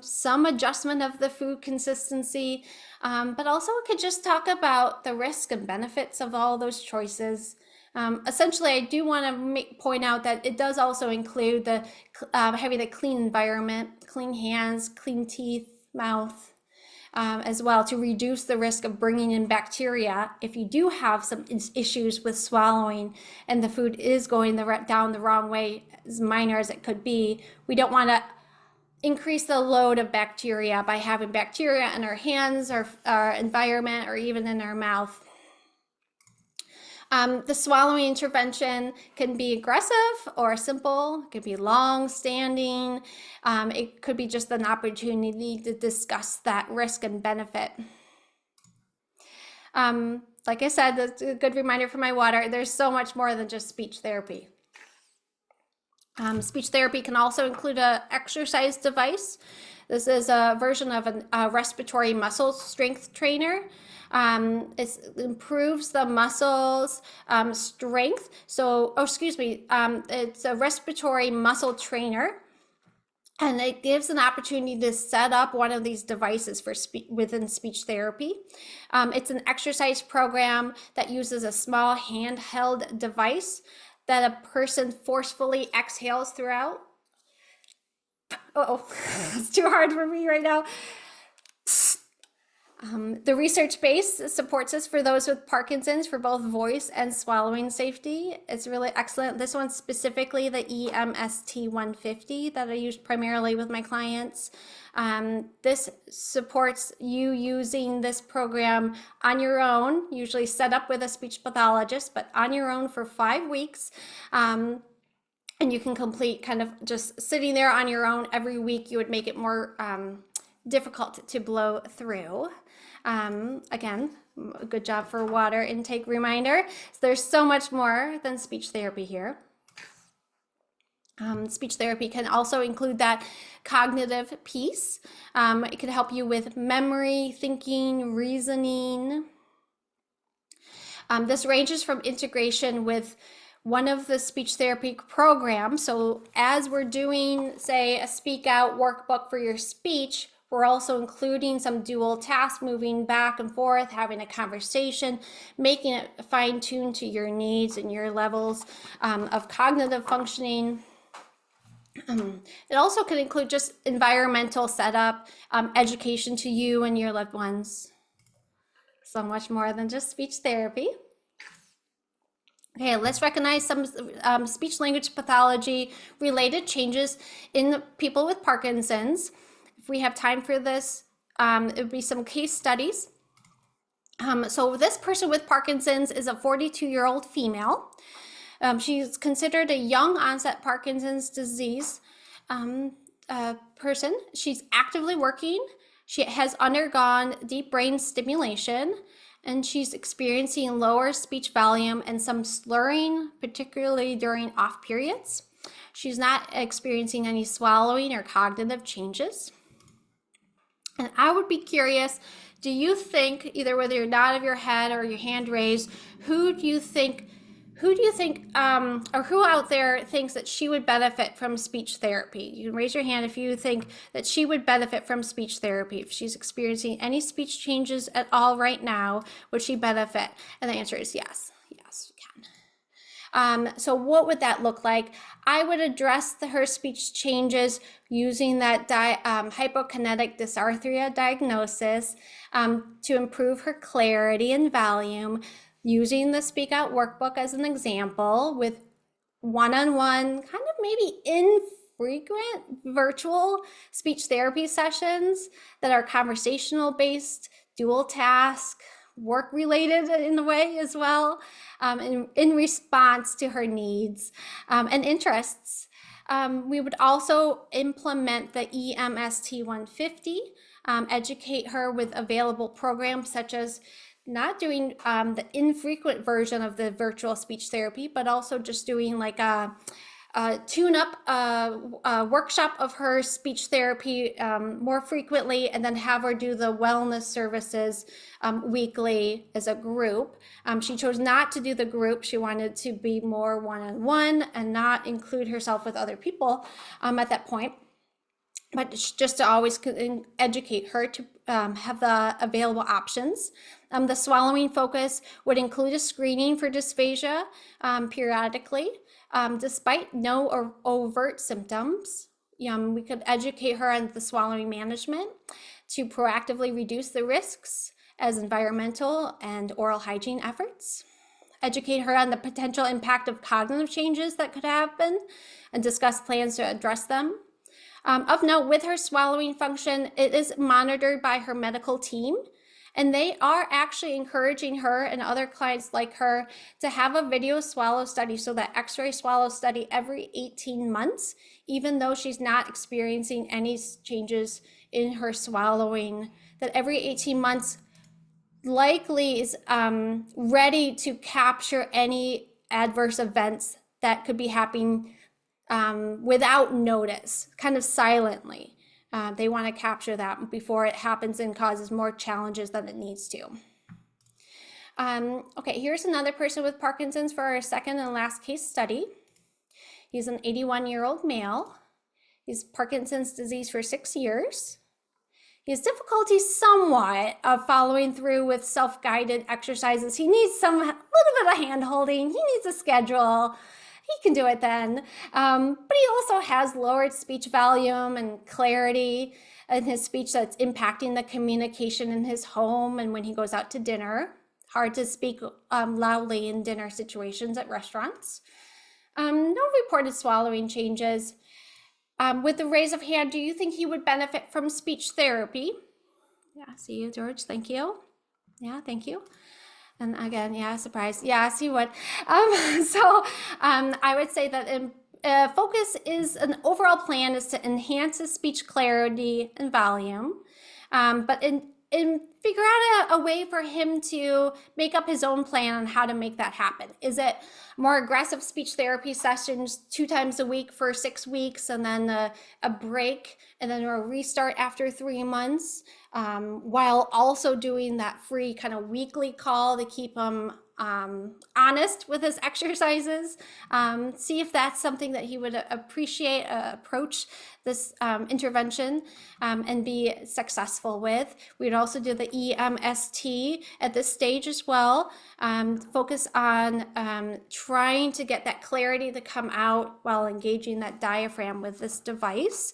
some adjustment of the food consistency, but also it could just talk about the risk and benefits of all those choices. Essentially, I do want to point out that it does also include the having a clean environment, clean hands, clean teeth, mouth, as well, to reduce the risk of bringing in bacteria if you do have some issues with swallowing and the food is going down the wrong way, as minor as it could be. We don't want to increase the load of bacteria by having bacteria in our hands, our environment, or even in our mouth. The swallowing intervention can be aggressive or simple. It could be long-standing. It could be just an opportunity to discuss that risk and benefit. Like I said, that's a good reminder for my water. There's so much more than just speech therapy. Speech therapy can also include an exercise device. This is a version of a respiratory muscle strength trainer. It improves the muscles strength. It's a respiratory muscle trainer, and it gives an opportunity to set up one of these devices for within speech therapy. It's an exercise program that uses a small handheld device that a person forcefully exhales throughout. Uh-oh, it's too hard for me right now. The research base supports us for those with Parkinson's for both voice and swallowing safety. It's really excellent. This one specifically, the EMST 150 that I use primarily with my clients. This supports you using this program on your own, usually set up with a speech pathologist, but on your own for 5 weeks. And you can complete kind of just sitting there on your own every week. You would make it more difficult to blow through. Again, a good job for water intake reminder. So there's so much more than speech therapy here. Speech therapy can also include that cognitive piece. It can help you with memory, thinking, reasoning. This ranges from integration with one of the speech therapy programs. So as we're doing, say, a speak out workbook for your speech, we're also including some dual tasks, moving back and forth, having a conversation, making it fine-tuned to your needs and your levels of cognitive functioning. It also could include just environmental setup, education to you and your loved ones. So much more than just speech therapy. Okay, let's recognize some speech language pathology related changes in people with Parkinson's. If we have time for this, it would be some case studies. So this person with Parkinson's is a 42-year-old female. She's considered a young onset Parkinson's disease person. She's actively working. She has undergone deep brain stimulation, and she's experiencing lower speech volume and some slurring, particularly during off periods. She's not experiencing any swallowing or cognitive changes. And I would be curious, do you think, either whether your nod of your head or your hand raised, who do you think, or who out there thinks that she would benefit from speech therapy? You can raise your hand if you think that she would benefit from speech therapy. If she's experiencing any speech changes at all right now, would she benefit? And the answer is yes. Yes, you can. So what would that look like? I would address her speech changes using that hypokinetic dysarthria diagnosis to improve her clarity and volume, using the Speak Out workbook as an example, with one-on-one, kind of maybe infrequent virtual speech therapy sessions that are conversational based, dual task, work related in a way as well, in response to her needs and interests. We would also implement the EMST 150, educate her with available programs such as not doing the infrequent version of the virtual speech therapy, but also just doing like a tune-up workshop of her speech therapy more frequently, and then have her do the wellness services weekly as a group. She chose not to do the group. She wanted to be more one-on-one and not include herself with other people at that point. But just to always educate her to have the available options. The swallowing focus would include a screening for dysphagia periodically, despite no overt symptoms. We could educate her on the swallowing management to proactively reduce the risks as environmental and oral hygiene efforts. Educate her on the potential impact of cognitive changes that could happen and discuss plans to address them. Of note, with her swallowing function, it is monitored by her medical team, and they are actually encouraging her and other clients like her to have a video swallow study, so that X-ray swallow study every 18 months, even though she's not experiencing any changes in her swallowing, that every 18 months likely is ready to capture any adverse events that could be happening without notice, kind of silently. They want to capture that before it happens and causes more challenges than it needs to. Okay, here's another person with Parkinson's for our second and last case study. He's an 81-year-old male. He's Parkinson's disease for 6 years. He has difficulty somewhat of following through with self-guided exercises. He needs a little bit of hand-holding. He needs a schedule. He can do it then. But he also has lowered speech volume and clarity in his speech that's impacting the communication in his home and when he goes out to dinner. Hard to speak loudly in dinner situations at restaurants. No reported swallowing changes. With the raise of hand, do you think he would benefit from speech therapy? Yeah, see you, George. Thank you. Yeah, thank you. And again, yeah, surprise. Yes, he would. I would say that focus is an overall plan is to enhance his speech clarity and volume, but in figure out a way for him to make up his own plan on how to make that happen. Is it more aggressive speech therapy sessions 2 times a week for 6 weeks, and then a break, and then a restart after 3 months, while also doing that free kind of weekly call to keep him honest with his exercises? See if that's something that he would appreciate, approach this intervention and be successful with. We'd also do the EMST at this stage as well. Focus on trying to get that clarity to come out while engaging that diaphragm with this device.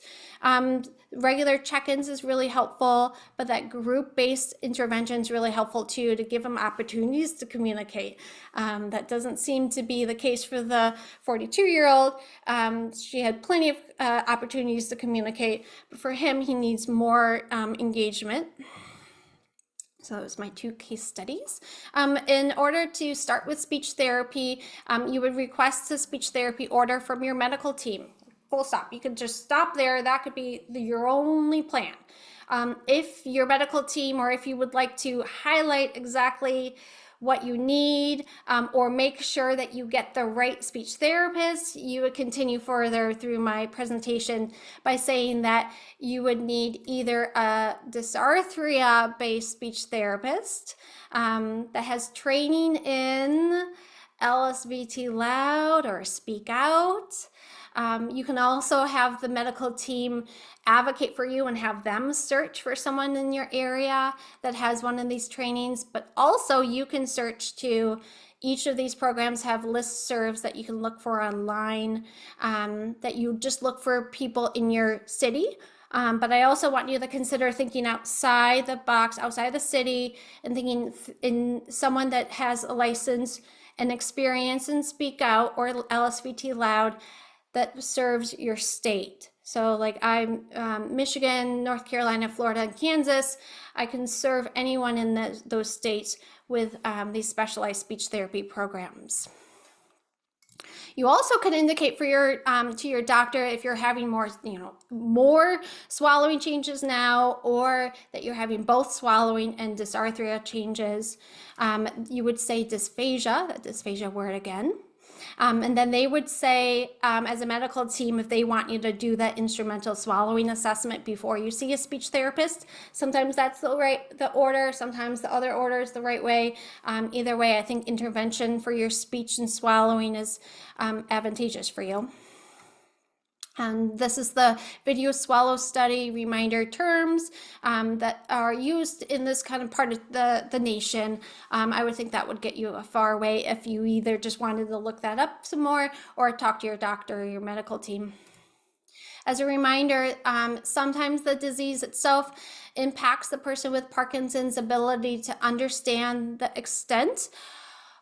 Regular check-ins is really helpful, but that group-based intervention is really helpful too, to give them opportunities to communicate. That doesn't seem to be the case for the 42-year-old. She had plenty of opportunities to communicate, but for him, he needs more engagement. So that was my 2 case studies. In order to start with speech therapy, you would request a speech therapy order from your medical team. Full stop. You could just stop there. That could be your only plan. If your medical team, or if you would like to highlight exactly what you need, or make sure that you get the right speech therapist, you would continue further through my presentation by saying that you would need either a dysarthria-based speech therapist that has training in LSVT loud or speak out. You can also have the medical team advocate for you and have them search for someone in your area that has one of these trainings, but also you can search to, each of these programs have listservs that you can look for online, that you just look for people in your city. But I also want you to consider thinking outside the box, outside the city, and thinking in someone that has a license and experience in Speak Out or LSVT Loud that serves your state. So like I'm Michigan, North Carolina, Florida, and Kansas. I can serve anyone in those states with these specialized speech therapy programs. You also could indicate for your to your doctor if you're having more swallowing changes now, or that you're having both swallowing and dysarthria changes. You would say dysphagia, that dysphagia word again. And then they would say, as a medical team, if they want you to do that instrumental swallowing assessment before you see a speech therapist. Sometimes that's the order, sometimes the other order is the right way. Either way, I think intervention for your speech and swallowing is advantageous for you. And this is the video swallow study reminder terms that are used in this kind of part of the nation. I would think that would get you a far way if you either just wanted to look that up some more or talk to your doctor or your medical team. As a reminder, sometimes the disease itself impacts the person with Parkinson's ability to understand the extent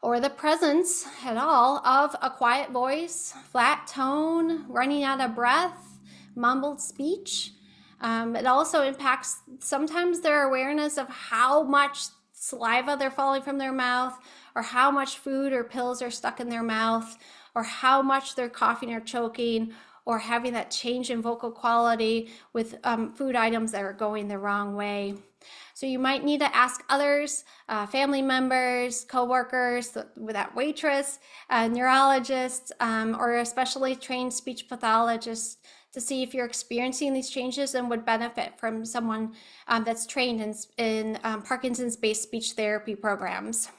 or the presence at all of a quiet voice, flat tone, running out of breath, mumbled speech. It also impacts sometimes their awareness of how much saliva they're falling from their mouth, or how much food or pills are stuck in their mouth, or how much they're coughing or choking, or having that change in vocal quality with food items that are going the wrong way. So you might need to ask others, family members, coworkers, that waitress, neurologist, or a specially trained speech pathologist to see if you're experiencing these changes and would benefit from someone that's trained in Parkinson's-based speech therapy programs.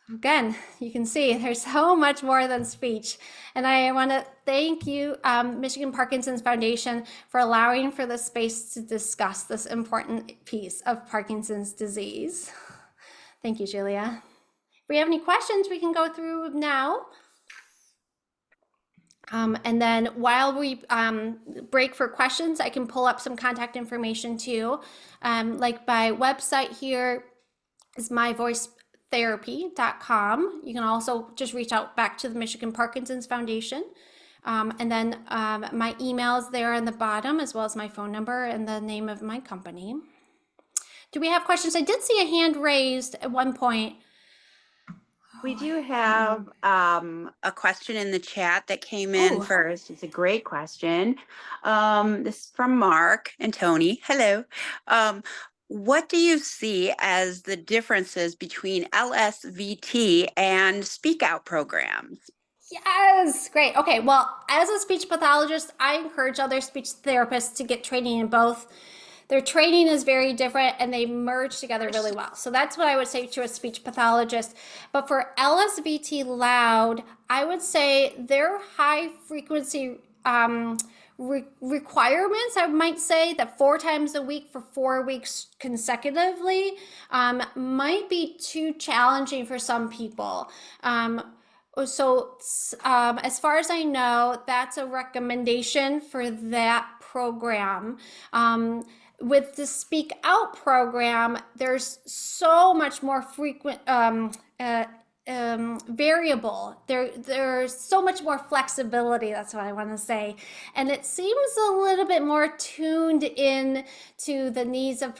Again, you can see there's so much more than speech. And I want to thank you, Michigan Parkinson's Foundation, for allowing for the space to discuss this important piece of Parkinson's disease. Thank you, Julia. If we have any questions, we can go through now. And then while we break for questions, I can pull up some contact information too. Like my website here is myvoicetherapy.com. You can also just reach out back to the Michigan Parkinson's Foundation. And then my email is there on the bottom, as well as my phone number and the name of my company. Do we have questions? I did see a hand raised at one point. We do have a question in the chat that came in first. It's a great question. This is from Mark and Tony. Hello. What do you see as the differences between LSVT and speak out programs? Yes, great. Okay, well, as a speech pathologist, I encourage other speech therapists to get training in both. Their training is very different and they merge together really well. So that's what I would say to a speech pathologist. But for LSVT loud, I would say their high frequency requirements, I might say that 4 times a week for 4 weeks consecutively might be too challenging for some people. So as far as I know, that's a recommendation for that program. With the Speak Out program, there's so much more frequent variable. There's so much more flexibility. That's what I want to say. And it seems a little bit more tuned in to the needs of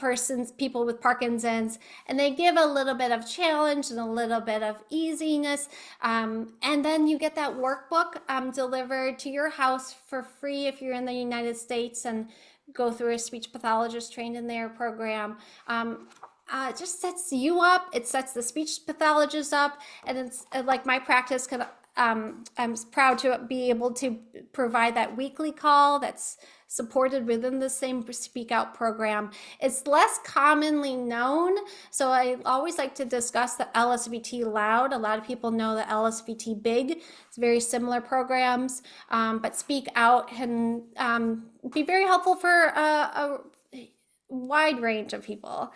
people with Parkinson's, and they give a little bit of challenge and a little bit of easiness. And then you get that workbook delivered to your house for free if you're in the United States and go through a speech pathologist trained in their program. It just sets you up, it sets the speech pathologist up, and it's like my practice I'm proud to be able to provide that weekly call that's supported within the same Speak Out program. It's less commonly known, so I always like to discuss the LSVT loud. A lot of people know the LSVT big. It's very similar programs, but Speak Out can be very helpful for a wide range of people.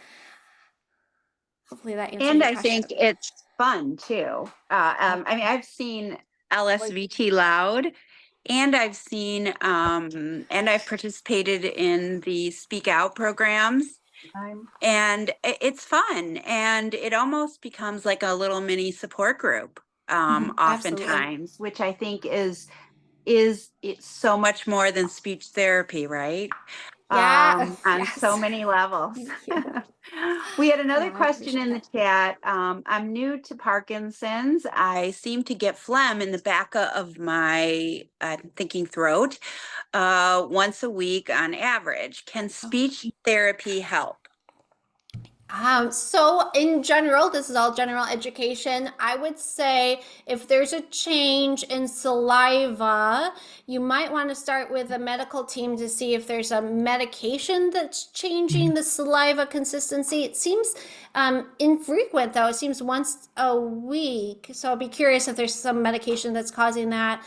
Hopefully that answers And your I question. think it's fun too. I mean, I've seen LSVT loud, and I've seen and I've participated in the Speak Out programs, and it's fun, and it almost becomes like a little mini support group oftentimes, which I think is is it's so much more than speech therapy, right? Yeah, On so yes. many levels. Thank you. We had another Yeah, I question in the appreciate that. chat. I'm new to Parkinson's. I seem to get phlegm in the back of my, thinking throat, once a week on average. Can speech therapy help? So in general, this is all general education. I would say if there's a change in saliva, you might want to start with a medical team to see if there's a medication that's changing the saliva consistency. It seems infrequent though. It seems once a week. So I'll be curious if there's some medication that's causing that.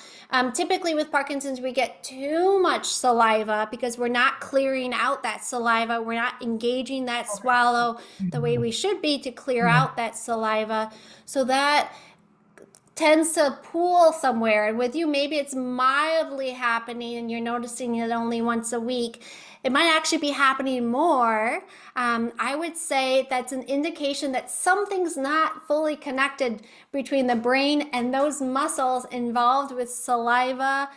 Typically with Parkinson's, we get too much saliva because we're not clearing out that saliva. We're not engaging that swallow the way we should be to clear out that saliva. So that tends to pool somewhere. And with you, maybe it's mildly happening and you're noticing it only once a week. It might actually be happening more. I would say that's an indication that something's not fully connected between the brain and those muscles involved with saliva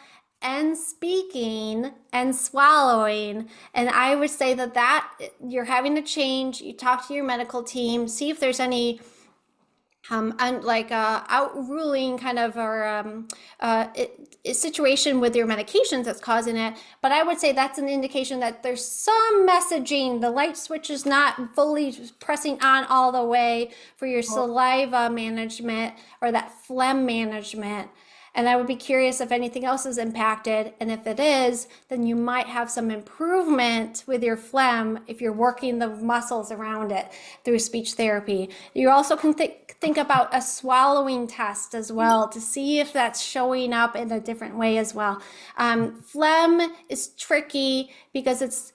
and speaking and swallowing. And I would say that you're having a change. You talk to your medical team, see if there's any like outruling kind of or situation with your medications that's causing it. But I would say that's an indication that there's some messaging. The light switch is not fully pressing on all the way for your saliva management or that phlegm management. And I would be curious if anything else is impacted. And if it is, then you might have some improvement with your phlegm if you're working the muscles around it through speech therapy. You also can think about a swallowing test as well to see if that's showing up in a different way as well. Phlegm is tricky because it's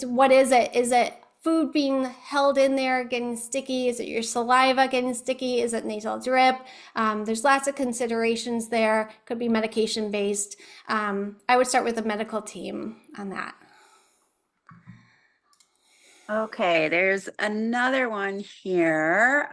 what is it? Is it food being held in there, getting sticky? Is it your saliva getting sticky? Is it nasal drip? There's lots of considerations there. Could be medication based. I would start with a medical team on that. Okay, there's another one here.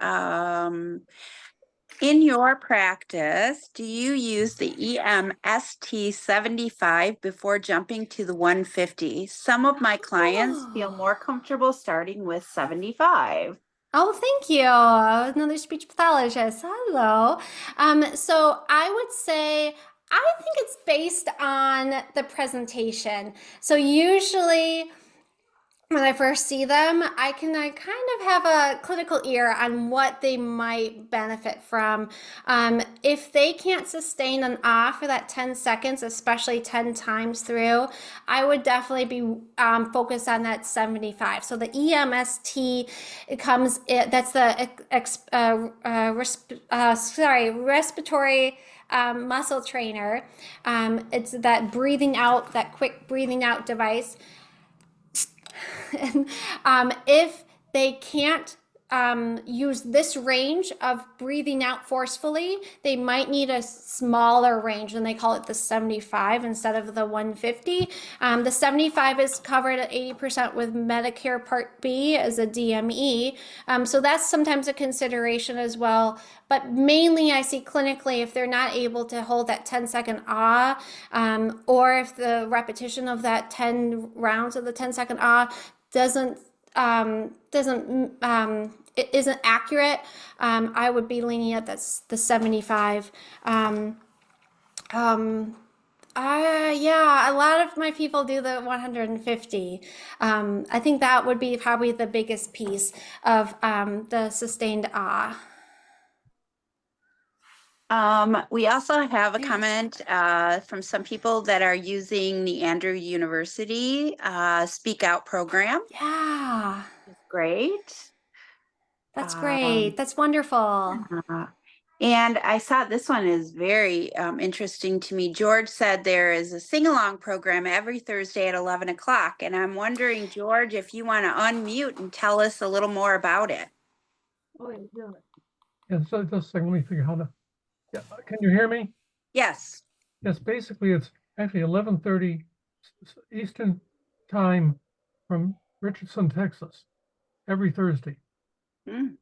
In your practice, do you use the EMST 75 before jumping to the 150? Some of my clients feel more comfortable starting with 75. Oh, thank you. Another speech pathologist. Hello. So I would say I think it's based on the presentation. So usually when I first see them, I kind of have a clinical ear on what they might benefit from. If they can't sustain an ah for that 10 seconds, especially 10 times through, I would definitely be focused on that 75. So the EMST, that's the respiratory muscle trainer. It's that breathing out, that quick breathing out device. And if they can't use this range of breathing out forcefully, they might need a smaller range, and they call it the 75 instead of the 150. The 75 is covered at 80% with Medicare Part B as a DME. So that's sometimes a consideration as well. But mainly I see clinically if they're not able to hold that 10-second ah, or if the repetition of that 10 rounds of the 10-second ah it isn't accurate, I would be leaning at the 75. Yeah, a lot of my people do the 150. I think that would be probably the biggest piece of the sustained ah. We also have a comment from some people that are using the Andrew University Speak Out program. Yeah, It's great. that's great. That's wonderful. And I saw this one is very interesting to me. George said there is a sing-along program every Thursday at 11 o'clock. And I'm wondering, George, if you want to unmute and tell us a little more about it. Oh, yeah. Yeah, so just a second, let me figure how to. Yeah, can you hear me? Yes. Yes, basically it's actually 11:30 Eastern time from Richardson, Texas, every Thursday. Mm.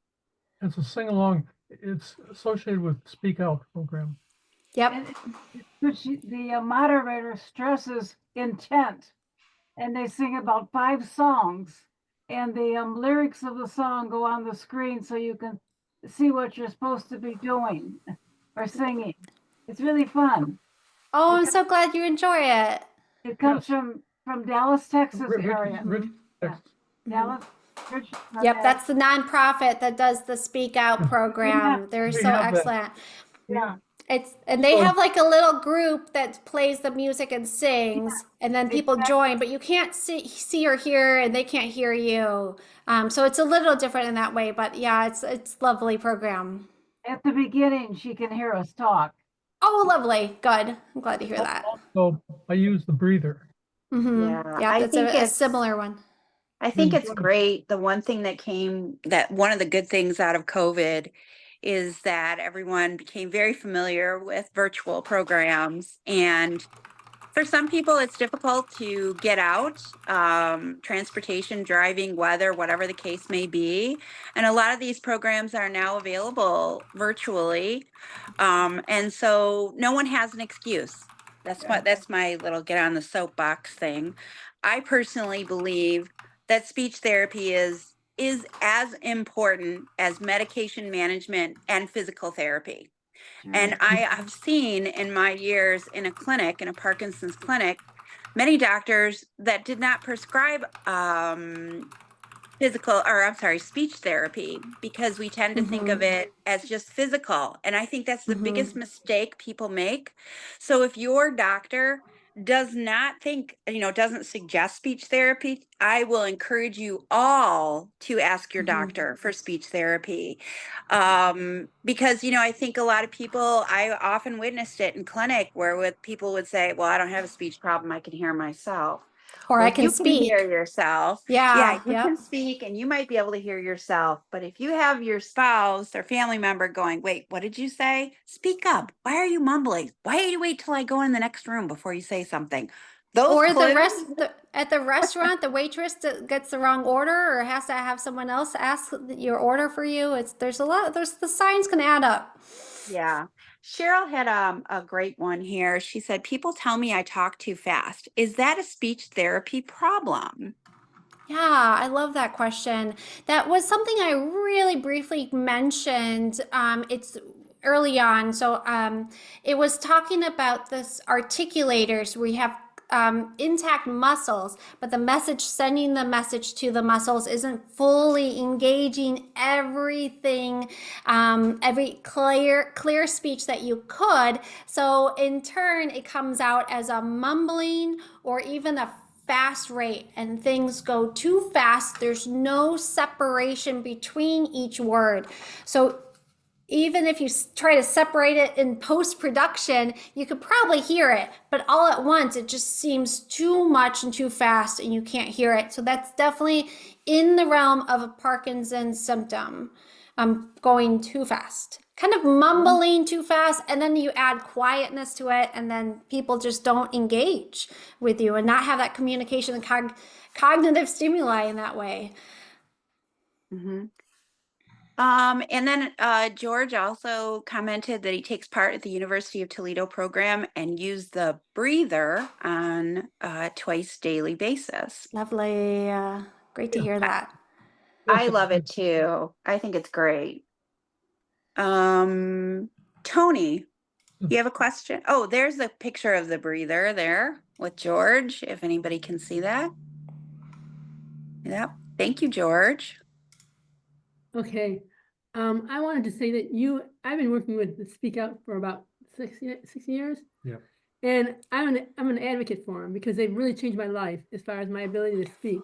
It's a sing along. It's associated with Speak Out program. Yep. The moderator stresses intent, and they sing about 5 songs, and the lyrics of the song go on the screen so you can see what you're supposed to be doing or singing. It's really fun. Oh, I'm so glad you enjoy it. It comes from Dallas, Texas Rich, area. Rich, Yeah. Dallas. Rich, Yep, that's the nonprofit that does the Speak Out program. They're We so have that. excellent. yeah. And they So- have like a little group that plays the music and sings, and then people join, but you can't see or hear, and they can't hear you. So it's a little different in that way, but yeah, it's lovely program. At the beginning, she can hear us talk. Oh, lovely. Good. I'm glad to hear that. So I use the breather. Yeah, Yeah, I that's think a it's similar one. I think it's wonderful. great. The one thing that one of the good things out of COVID is that everyone became very familiar with virtual programs. And for some people, it's difficult to get out, transportation, driving, weather, whatever the case may be. And a lot of these programs are now available virtually. And so no one has an excuse. That's my little get on the soapbox thing. I personally believe that speech therapy is as important as medication management and physical therapy. And I have seen in my years in a Parkinson's clinic, many doctors that did not prescribe speech therapy, because we tend to think of it as just physical. And I think that's the biggest mistake people make. So if your doctor does not think, doesn't suggest speech therapy, I will encourage you all to ask your doctor for speech therapy. Because, I think a lot of people, I often witnessed it in clinic where people would say, well, I don't have a speech problem, I can hear myself. Or Well, I can you speak. can hear yourself. Yeah, You yep. can speak and you might be able to hear yourself. But if you have your spouse or family member going, wait, what did you say? Speak up. Why are you mumbling? Why do you wait till I go in the next room before you say something? Those Or clues. at the restaurant, the waitress gets the wrong order or has to have someone else ask your order for you. There's the signs can add up. Yeah. Cheryl had a great one here. She said, people tell me I talk too fast. Is that a speech therapy problem? Yeah, I love that question. That was something I really briefly mentioned. It's early on. So it was talking about this articulators. We have intact muscles, but sending the message to the muscles isn't fully engaging everything, every clear speech that you could. So in turn, it comes out as a mumbling or even a fast rate, and things go too fast. There's no separation between each word. So even if you try to separate it in post-production, you could probably hear it, but all at once it just seems too much and too fast and you can't hear it. So that's definitely in the realm of a Parkinson's symptom, going too fast, kind of mumbling too fast, and then you add quietness to it, and then people just don't engage with you and not have that communication and cognitive stimuli in that way. And then George also commented that he takes part at the University of Toledo program and used the breather on a twice daily basis. Lovely. Great to hear that. I love it too. I think it's great. Tony, you have a question? Oh, there's a picture of the breather there with George, if anybody can see that. Yep. Thank you, George. Okay. I wanted to say that I've been working with the Speak Out for about 6 years. Yeah. And I'm an advocate for them because they've really changed my life as far as my ability to speak.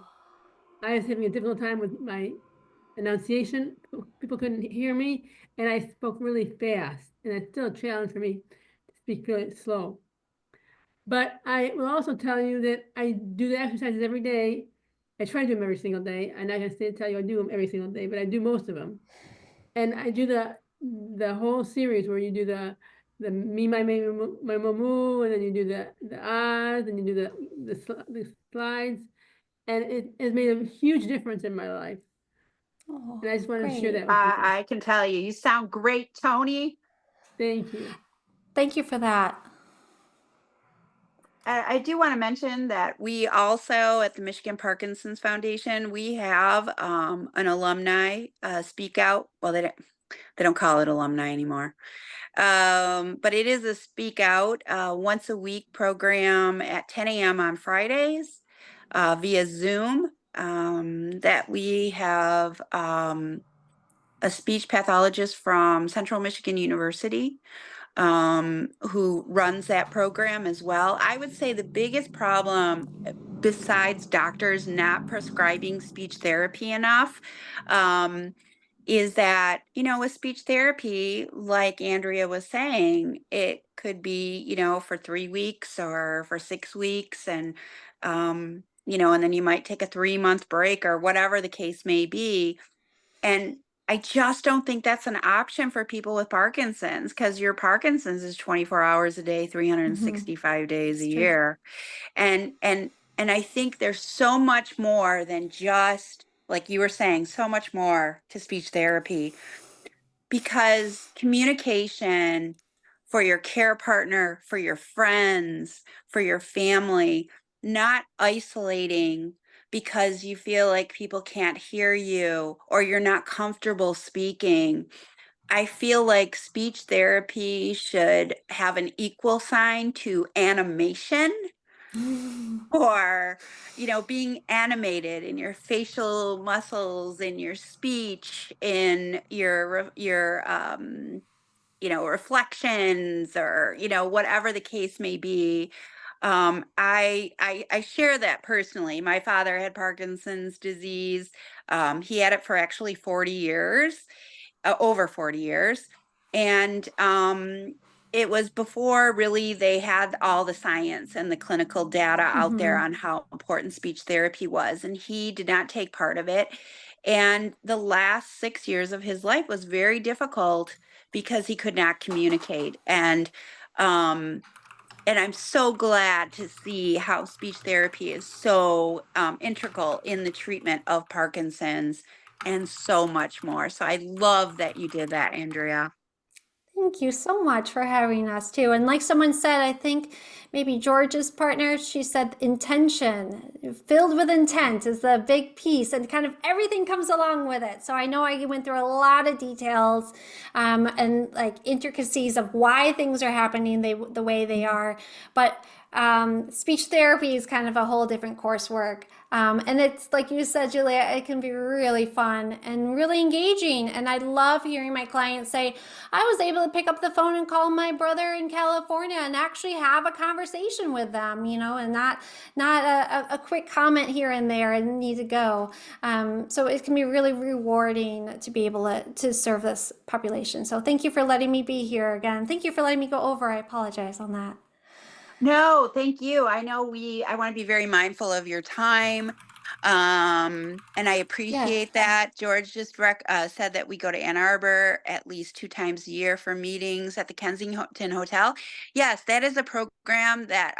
I was having a difficult time with my enunciation. People couldn't hear me, and I spoke really fast. And it's still a challenge for me to speak really slow. But I will also tell you that I do the exercises every day. I try to do them every single day. I'm not going to tell you I do them every single day, but I do most of them. And I do the whole series where you do the me, my moo, and then you do the ahs, and you do the slides. And it has made a huge difference in my life. Oh, and I just wanted to share great. that with you. I can tell you, you sound great, Tony. Thank you. Thank you for that. I do want to mention that we also at the Michigan Parkinson's Foundation, we have an alumni speak out. Well, they don't call it alumni anymore. But it is a speak out once a week program at 10 a.m. on Fridays via Zoom that we have a speech pathologist from Central Michigan University who runs that program as well. I would say the biggest problem, besides doctors not prescribing speech therapy enough, is that, with speech therapy, like Andrea was saying, it could be, for 3 weeks or for 6 weeks. And, and then you might take a 3-month break or whatever the case may be. And I just don't think that's an option for people with Parkinson's, because your Parkinson's is 24 hours a day, 365 days a It's true. year. And I think there's so much more than just, like you were saying, so much more to speech therapy, because communication for your care partner, for your friends, for your family, not isolating because you feel like people can't hear you or you're not comfortable speaking. I feel like speech therapy should have an equal sign to animation, or being animated in your facial muscles, in your speech, in your reflections, or whatever the case may be. I share that personally. My father had Parkinson's disease. He had it for actually 40 years, over 40 years. And it was before really they had all the science and the clinical data out there on how important speech therapy was. And he did not take part of it. And the last 6 years of his life was very difficult because he could not communicate. And I'm so glad to see how speech therapy is so integral in the treatment of Parkinson's and so much more. So I love that you did that, Andrea. Thank you so much for having us too. And like someone said, I think maybe George's partner, she said intention, filled with intent is the big piece, and kind of everything comes along with it. So I know I went through a lot of details and like intricacies of why things are happening the way they are. But speech therapy is kind of a whole different coursework. And it's like you said, Julia, it can be really fun and really engaging. And I love hearing my clients say, I was able to pick up the phone and call my brother in California and actually have a conversation with them, and not a quick comment here and there and need to go. So it can be really rewarding to be able to serve this population. So thank you for letting me be here again. Thank you for letting me go over. I apologize on that. No, thank you. I know I want to be very mindful of your time. And I appreciate that. George just said that we go to Ann Arbor at least 2 times a year for meetings at the Kensington Hotel. Yes, that is a program that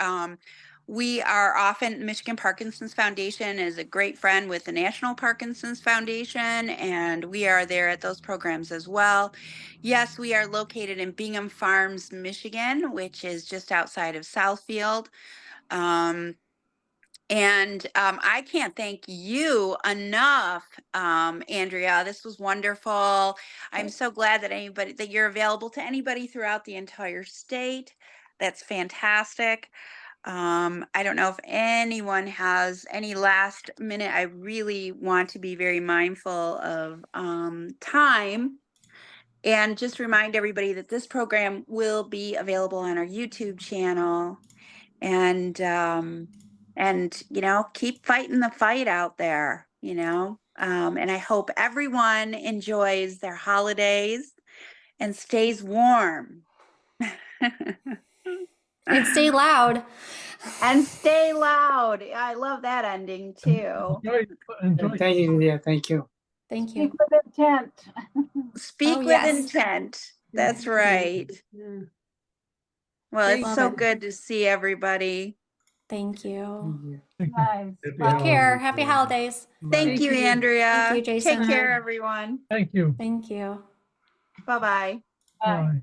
we are often, Michigan Parkinson's Foundation is a great friend with the National Parkinson's Foundation, and we are there at those programs as well. Yes, we are located in Bingham Farms, Michigan, which is just outside of Southfield. I can't thank you enough, Andrea. This was wonderful. I'm so glad that you're available to anybody throughout the entire state. That's fantastic. I don't know if anyone has any last minute. I really want to be very mindful of time. And just remind everybody that this program will be available on our YouTube channel. And keep fighting the fight out there, and I hope everyone enjoys their holidays and stays warm. And stay loud. And stay loud. I love that ending too. Enjoy. Thank you, Julia. Thank you. Thank you. Speak with intent. Speak with yes. intent. That's right. Yeah. Well, it's Love so it. good to see everybody. Thank you. Nice. Take care. Happy holidays. Thank you, Andrea. Thank you, Jason. Take care, everyone. Thank you. Thank you. Bye-bye. Bye. Bye.